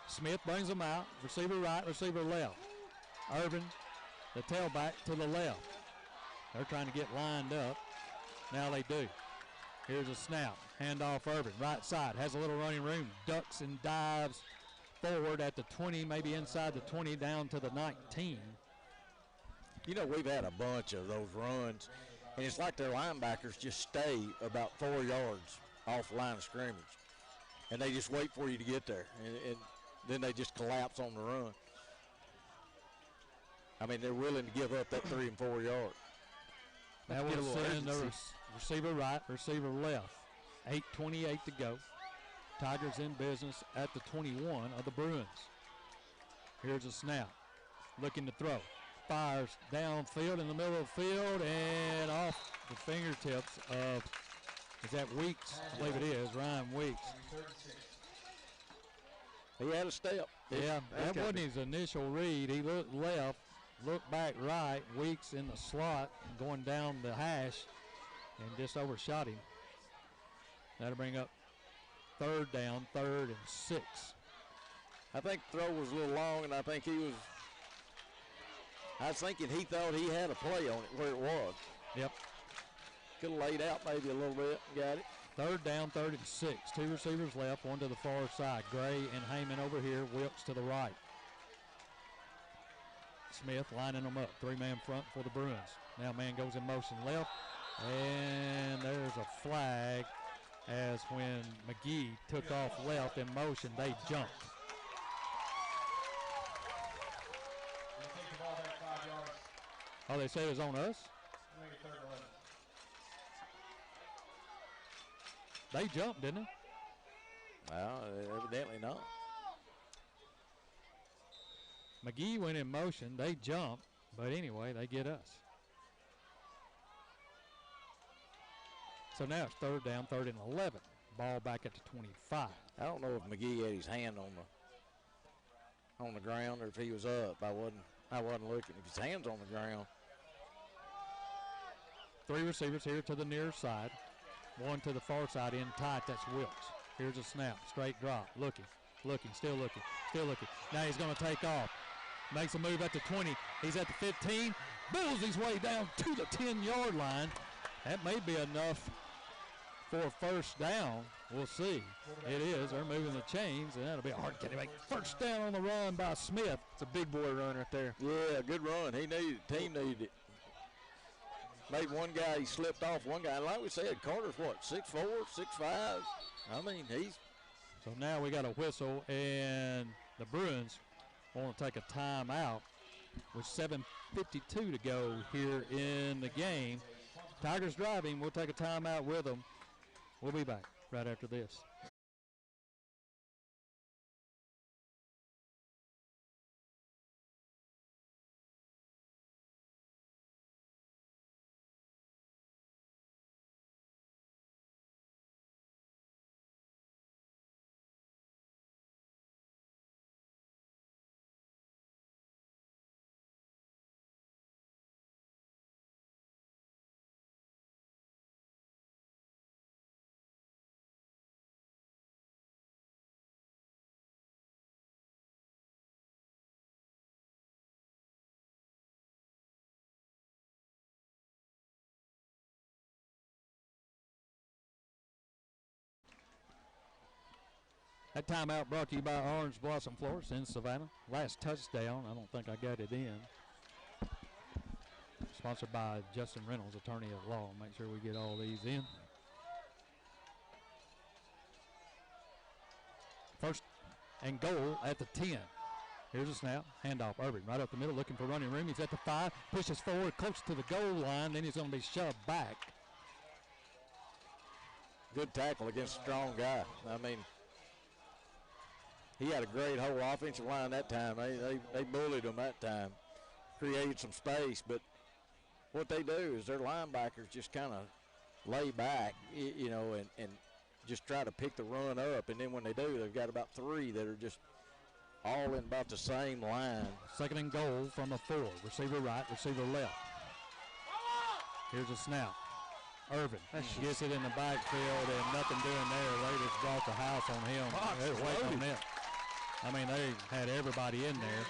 Smith brings them out. Receiver right, receiver left. Irvin, the tailback, to the left. They're trying to get lined up. Now they do. Here's a snap. Handoff Irvin, right side. Has a little running room. Ducks and dives forward at the 20, maybe inside the 20, down to the 19. You know, we've had a bunch of those runs, and it's like their linebackers just stay about 4 yards off the line of scrimmage. And they just wait for you to get there, and then they just collapse on the run. I mean, they're willing to give up that 3 and 4 yards. Now we'll send the receiver right, receiver left. 8:28 to go. Tigers in business at the 21 of the Bruins. Here's a snap. Looking to throw. Fires downfield in the middle of the field and off the fingertips of, is that Weeks? I believe it is, Ryan Weeks. He had a step. Yeah, that wasn't his initial read. He looked left, looked back right. Weeks in the slot going down the hash and just overshot him. That'll bring up 3rd down, 3rd and 6. I think the throw was a little long, and I was thinking he thought he had a play on it where it was. Yep. Could have laid out maybe a little bit and got it. 3rd down, 3rd and 6. 2 receivers left, one to the far side. Gray and Heyman over here, Wilkes to the right. Smith lining them up. 3-man front for the Bruins. Now man goes in motion left, and there's a flag as when McGee took off left in motion, they jumped. Oh, they say it was on us? They jumped, didn't they? Well, evidently not. McGee went in motion. They jumped. But anyway, they get us. So now it's 3rd down, 3rd and 11. Ball back at the 25. I don't know if McGee had his hand on the ground or if he was up. I wasn't looking. If his hand's on the ground. 3 receivers here to the near side. 1 to the far side in tight. That's Wilkes. Here's a snap. Straight drop. Looking, still looking. Now he's going to take off. Makes a move at the 20. He's at the 15. Bills his way down to the 10-yard line. That may be enough for a 1st down. We'll see. It is. They're moving the chains, and that'll be a hard catch. 1st down on the run by Smith. It's a big boy run right there. Yeah, good run. He needed it. Team needed it. Made one guy, he slipped off one guy. Like we said, Carter's what, 6'4", 6'5"? I mean, he's. So now we got a whistle, and the Bruins want to take a timeout with 7:52 to go here in the game. Tigers driving. We'll take a timeout with them. We'll be back right after this. That timeout brought to you by Orange Blossom Florist in Savannah. Last touchdown, I don't think I got it in. Sponsored by Justin Reynolds, attorney at law. Make sure we get all these in. 1st and goal at the 10. Here's a snap, handoff. Irving right up the middle, looking for running room. He's at the 5, pushes forward, close to the goal line. Then he's going to be shoved back. Good tackle against a strong guy. I mean, he had a great whole offensive line that time. They bullied him that time, created some space. But what they do is their linebackers just kind of lay back, you know, and just try to pick the run up. And then when they do, they've got about 3 that are just all in about the same line. 2nd and goal from the 4. Receiver right, receiver left. Here's a snap. Irvin gets it in the backfield and nothing doing there. They just brought the house on him. They're waiting on it. I mean, they had everybody in there.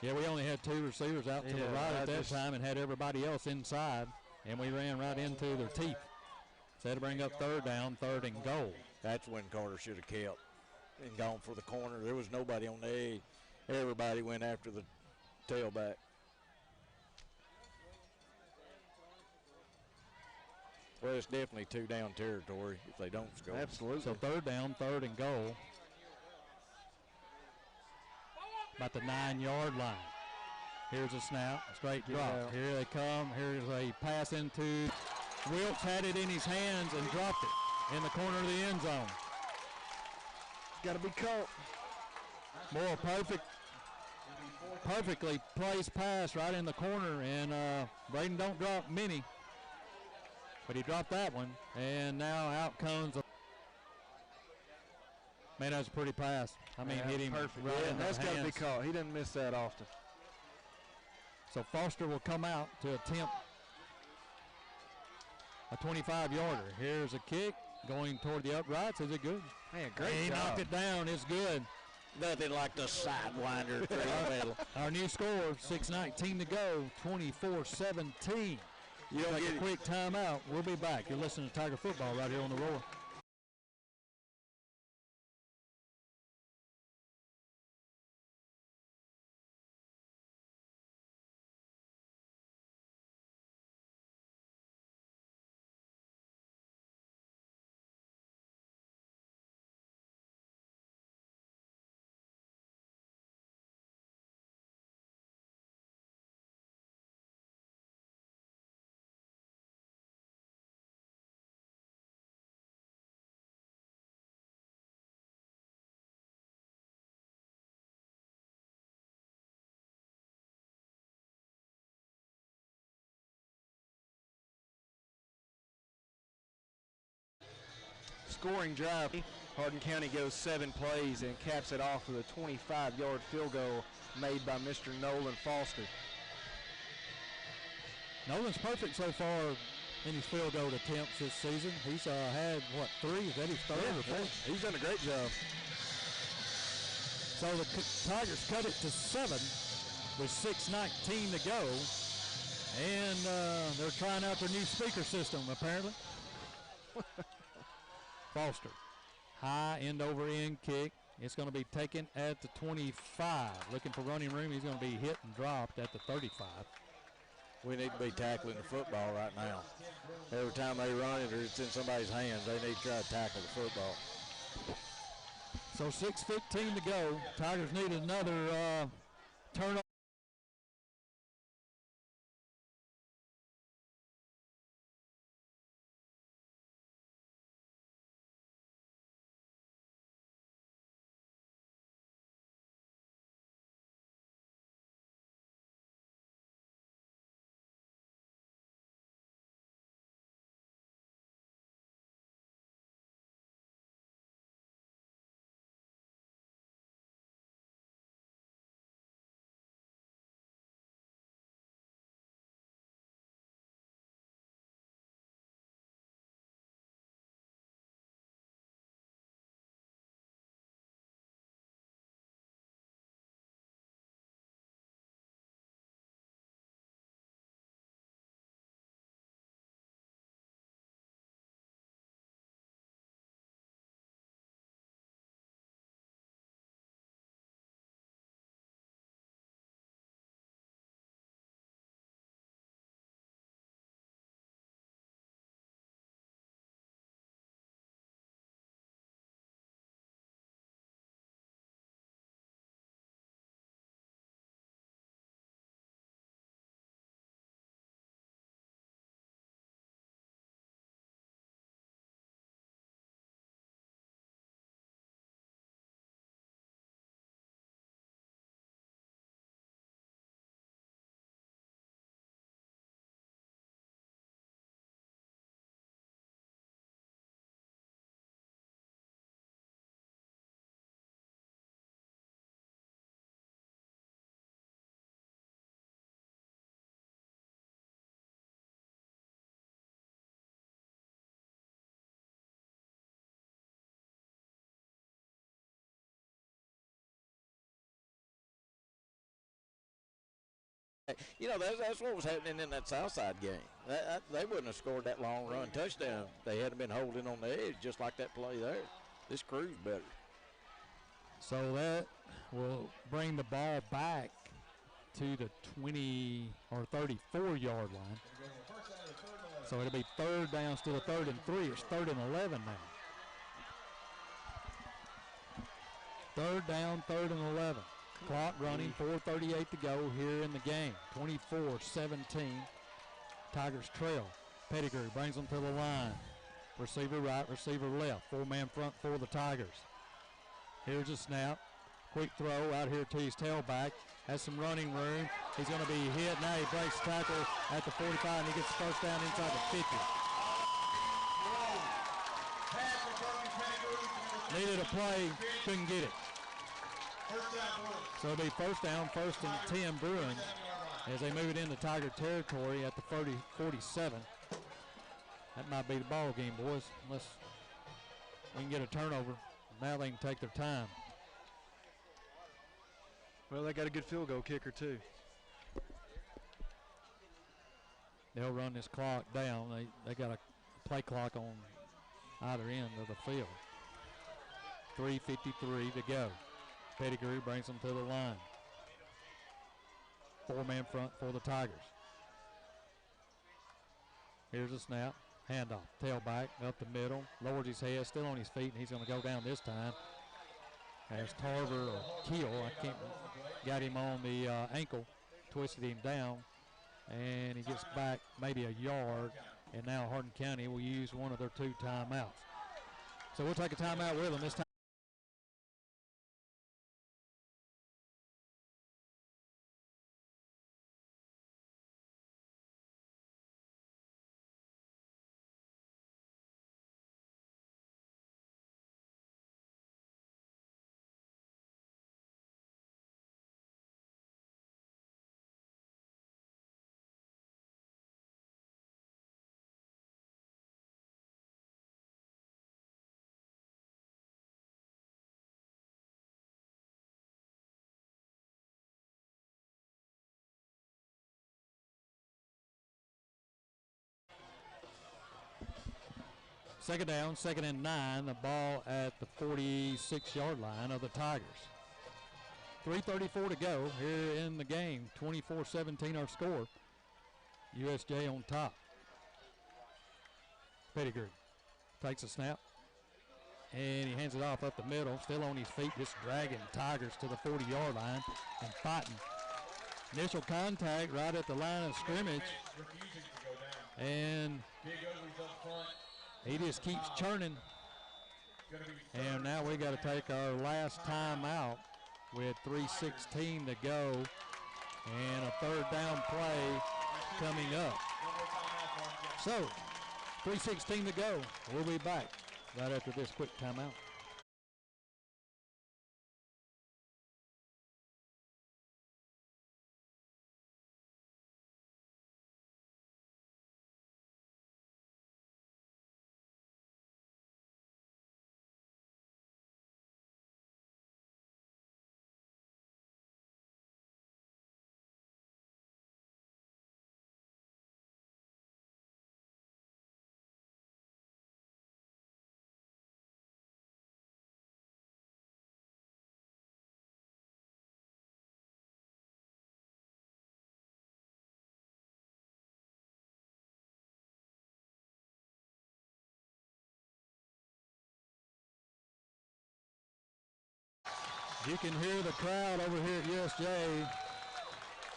Yeah, we only had 2 receivers out to the right at that time and had everybody else inside, and we ran right into their teeth. So they had to bring up 3rd down, 3rd and goal. That's when Carter should have kept and gone for the corner. There was nobody on the edge. Everybody went after the tailback. Well, it's definitely 2-down territory if they don't score. Absolutely. So 3rd down, 3rd and goal. About the 9-yard line. Here's a snap, straight drop. Here they come. Here's a pass into Wilkes, had it in his hands and dropped it in the corner of the end zone. Got to be caught. More perfectly placed pass right in the corner, and Braden don't drop many, but he dropped that one, and now out comes a man. That's a pretty pass. I mean, hit him perfect. right in the That's got to be hands. caught. He doesn't miss that often. So Foster will come out to attempt a 25-yarder. Here's a kick going toward the uprights. Is it good? Man, great He job. knocked it down. It's good. Nothing like the sidewinder through the middle. Our new score, 6:19 to go, 24-17. You don't Take get a it. quick timeout. We'll be back. You're listening to Tiger Football right here on the Roar. scoring drive. Hardin County goes 7 plays and caps it off with a 25-yard field goal made by Mr. Nolan Foster. Nolan's perfect so far in his field goal attempts this season. He's had, what, 3? Is that his third or fourth? He's done a great job. So the Tigers cut it to 7 with 6:19 to go. And they're trying out their new speaker system, apparently. Foster, high end over end kick. It's going to be taken at the 25. Looking for running room. He's going to be hit and dropped at the 35. We need to be tackling the football right now. Every time they run it or it's in somebody's hands, they need to try to tackle the football. So 6:15 to go. Tigers need another turnover. You know, that's what was happening in that Southside game. They wouldn't have scored that long run touchdown if they hadn't been holding on the edge just like that play there. This crew's better. So that will bring the ball back to the 20 or 34-yard line. So it'll be third down, still a 3rd and 3. It's 3rd and 11 now. 3rd down, 3rd and 11. Clock running, 4:38 to go here in the game. 24-17. Tigers trail. Pettigrew brings them to the line. Receiver right, receiver left. 4-man front for the Tigers. Here's a snap. Quick throw out here to his tailback. Has some running room. He's going to be hit. Now he breaks tackle at the 45 and he gets the first down inside the 50. Needed a play, couldn't get it. So it'll be first down, 1st and 10 Bruins as they move it into Tiger territory at the 47. That might be the ball game, boys, unless we can get a turnover. Now they can take their time. Well, they got a good field goal kicker, too. They'll run this clock down. They got a play clock on either end of the field. 3:53 to go. Pettigrew brings them to the line. 4-man front for the Tigers. Here's a snap. Handoff. Tailback up the middle. Lowers his head. Still on his feet. And he's going to go down this time. As Tarver or Keel, got him on the ankle. Twisted him down. And he gets back maybe a yard. And now Hardin County will use one of their 2 timeouts. So we'll take a timeout with them this time. Second down, 2nd and 9. The ball at the 46-yard line of the Tigers. 3:34 to go here in the game. 24-17 our score. USJ on top. Pettigrew takes a snap, and he hands it off up the middle, still on his feet, just dragging Tigers to the 40-yard line and fighting. Initial contact right at the line of scrimmage, and he just keeps churning. And now we got to take our last time out with 3:16 to go, and a 3rd down play coming up. So 3:16 to go. We'll be back right after this quick timeout. You can hear the crowd over here at USJ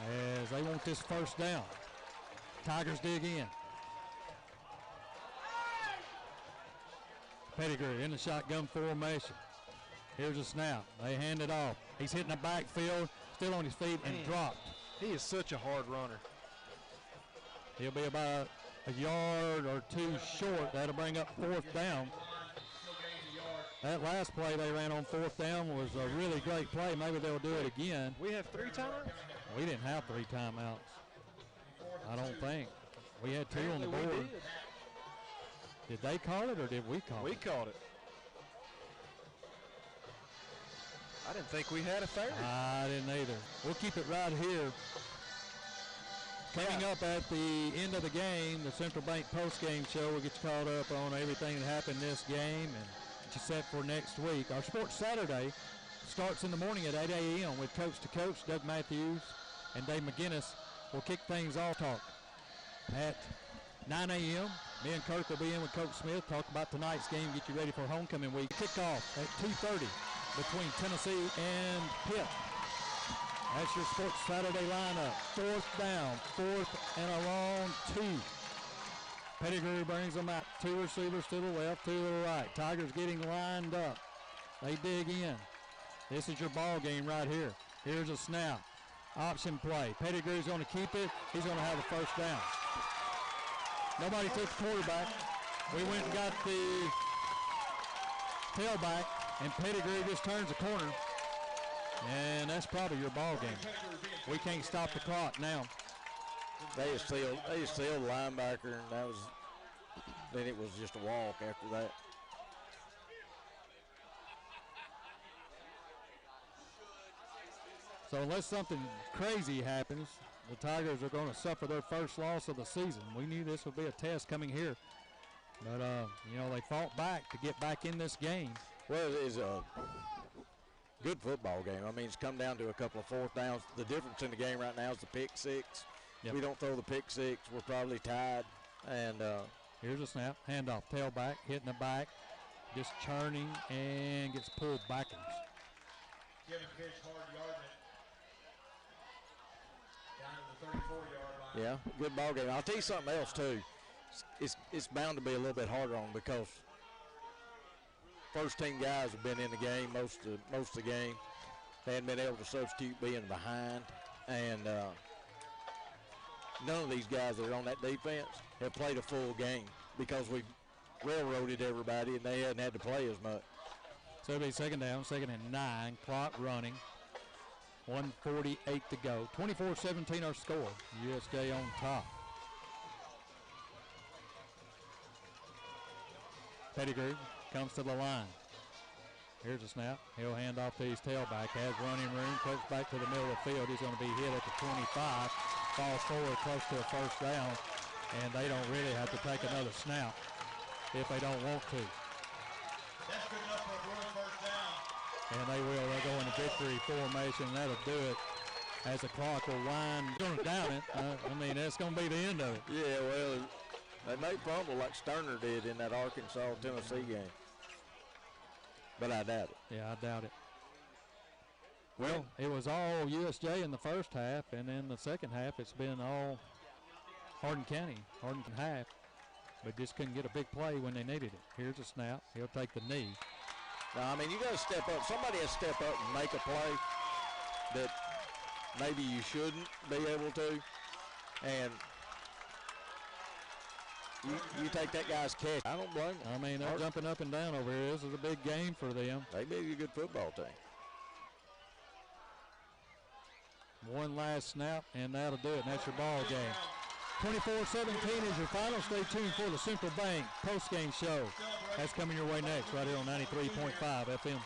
as they want this 1st down. Tigers dig in. Pettigrew in the shotgun formation. Here's a snap. They hand it off. He's hitting the backfield, still on his feet, and dropped. He is such a hard runner. He'll be about a yard or 2 short. That'll bring up 4th down. That last play they ran on 4th down was a really great play. Maybe they'll do it again. We have 3 timeouts? We didn't have 3 timeouts. I don't think. We had 2 on the board. Did they call it or did we call it? We called it. I didn't think we had a 3rd. I didn't either. We'll keep it right here. Coming up at the end of the game, the Central Bank post-game show will get you caught up on everything that happened this game and get you set for next week. Our Sports Saturday starts in the morning at 8 a.m. with Coach to Coach. Doug Matthews and Dave McGinnis will kick things off. Talk at 9 a.m. Me and Kirk will be in with Coach Smith, talk about tonight's game, get you ready for homecoming week. Kickoff at 2:30 between Tennessee and Pitt. That's your Sports Saturday lineup. 4th down, 4th and a long 2. Pettigrew brings them out. 2 receivers to the left, 2 to the right. Tigers getting lined up. They dig in. This is your ball game right here. Here's a snap. Option play. Pettigrew's going to keep it. He's going to have a 1st down. Nobody took the quarterback. We went and got the tailback, and Pettigrew just turns the corner. And that's probably your ball game. We can't stop the clock now. They just sealed the linebacker, and then it was just a walk after that. So unless something crazy happens, the Tigers are going to suffer their 1st loss of the season. We knew this would be a test coming here. But, they fought back to get back in this game. Well, it's a good football game. I mean, it's come down to a couple of 4th downs. The difference in the game right now is the pick 6. Yep. We don't throw the pick 6, we're probably tied. And here's a snap, handoff, tailback, hitting the back, just churning, and gets pulled backwards. Yeah, good ball game. I'll tell you something else too. It's bound to be a little bit harder on because first team guys have been in the game most of the game. They hadn't been able to substitute being behind, and none of these guys that are on that defense have played a full game because we railroaded everybody and they hadn't had to play as much. So it'll be 2nd down, 2nd and 9, clock running. 1:48 to go. 24-17 our score. USJ on top. Pettigrew comes to the line. Here's a snap. He'll hand off to his tailback. Has running room. Cuts back to the middle of the field. He's going to be hit at the 25. Falls forward close to a 1st down. And they don't really have to take another snap. if they don't want to. That's good enough for a Bruins first down. And they will. They'll go into victory formation. That'll do it as the clock will wind. Going to down it. I mean, that's going to be the end of it. Yeah, well, they may fumble like Sterner did in that Arkansas-Tennessee game. But I doubt it. Yeah, I doubt it. Well, it was all USJ in the first half, and in the second half, it's been all Hardin County half, but just couldn't get a big play when they needed it. Here's a snap. He'll take the knee. Now, I mean, you got to step up. Somebody has to step up and make a play that maybe you shouldn't be able to. And you take that guy's catch. I don't blame them. I mean, they're jumping up and down over here. This is a big game for them. They may be a good football team. One last snap, and that'll do it, and that's your ball game. 24-17 is your final. Stay tuned for the Central Bank post-game show. That's coming your way next, right here on 93.5 FM.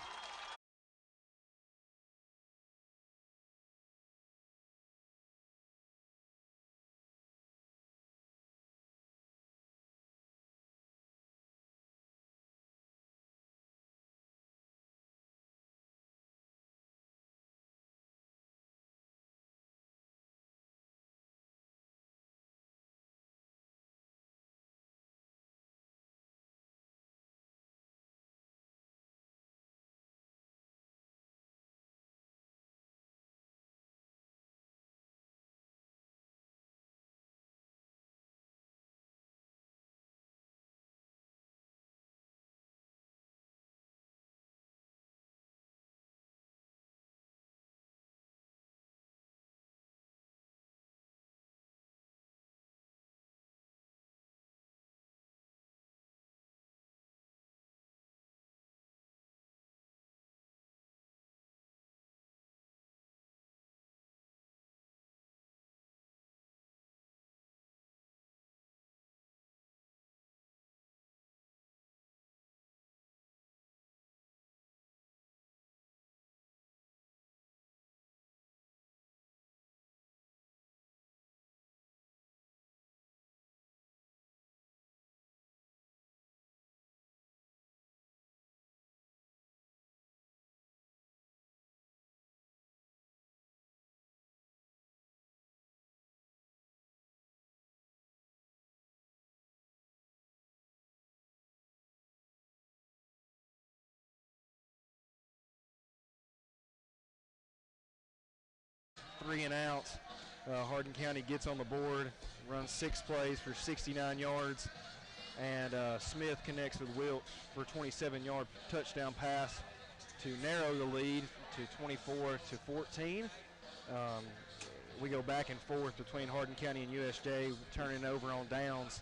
Three and out. Hardin County gets on the board, runs 6 plays for 69 yards, and Smith connects with Wilt for a 27-yard touchdown pass to narrow the lead to 24-14. We go back and forth between Hardin County and USJ, turning over on downs.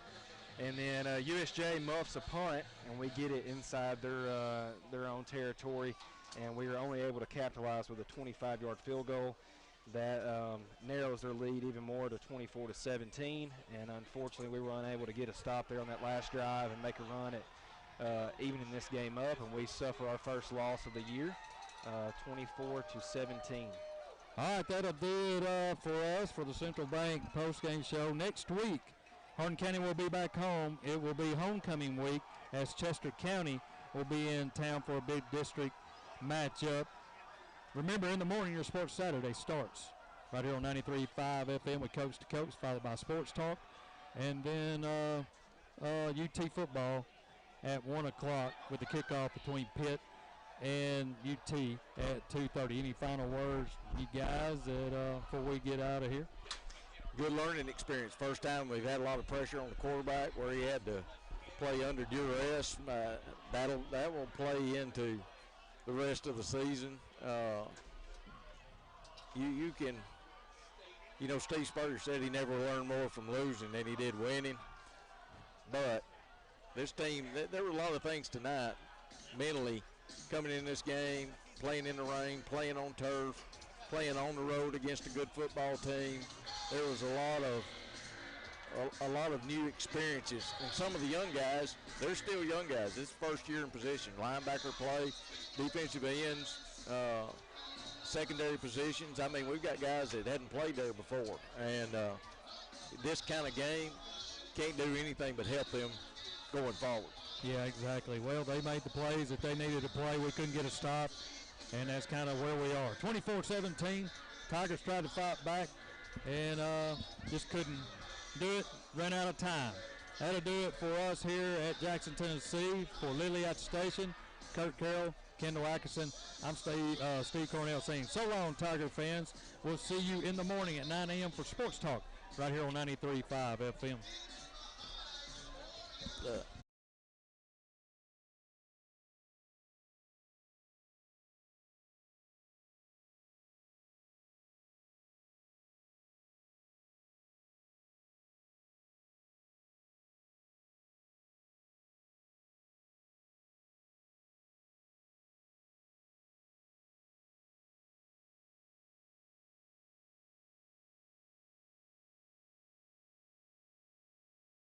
And then USJ muffs a punt, and we get it inside their own territory, and we were only able to capitalize with a 25-yard field goal. That narrows their lead even more to 24-17, and unfortunately we were unable to get a stop there on that last drive and make a run at evening this game up, and we suffer our first loss of the year, 24-17. All right, that'll do it for us for the Central Bank post-game show. Next week, Hardin County will be back home. It will be homecoming week as Chester County will be in town for a big district matchup. Remember, in the morning, your Sports Saturday starts right here on 93.5 FM with Coach to Coach, followed by Sports Talk. And then UT football at 1 o'clock with the kickoff between Pitt and UT at 2:30. Any final words, you guys, before we get out of here? Good learning experience. First time we've had a lot of pressure on the quarterback where he had to play under duress. That will play into the rest of the season. You can, Steve Spurrier said he never learned more from losing than he did winning. But this team, there were a lot of things tonight mentally coming in this game, playing in the rain, playing on turf, playing on the road against a good football team. There was a lot of new experiences. And some of the young guys, they're still young guys. This is first year in position. Linebacker play, defensive ends, secondary positions. I mean, we've got guys that hadn't played there before. And this kind of game can't do anything but help them going forward. Yeah, exactly. Well, they made the plays that they needed to play. We couldn't get a stop, and that's kind of where we are. 24-17. Tigers tried to fight back and just couldn't do it. Ran out of time. That'll do it for us here at Jackson, Tennessee. For Lily at the station, Kurt Carroll, Kendall Atkinson, I'm Steve Cornell saying so long, Tiger fans. We'll see you in the morning at 9 a.m. for Sports Talk right here on 93.5 FM.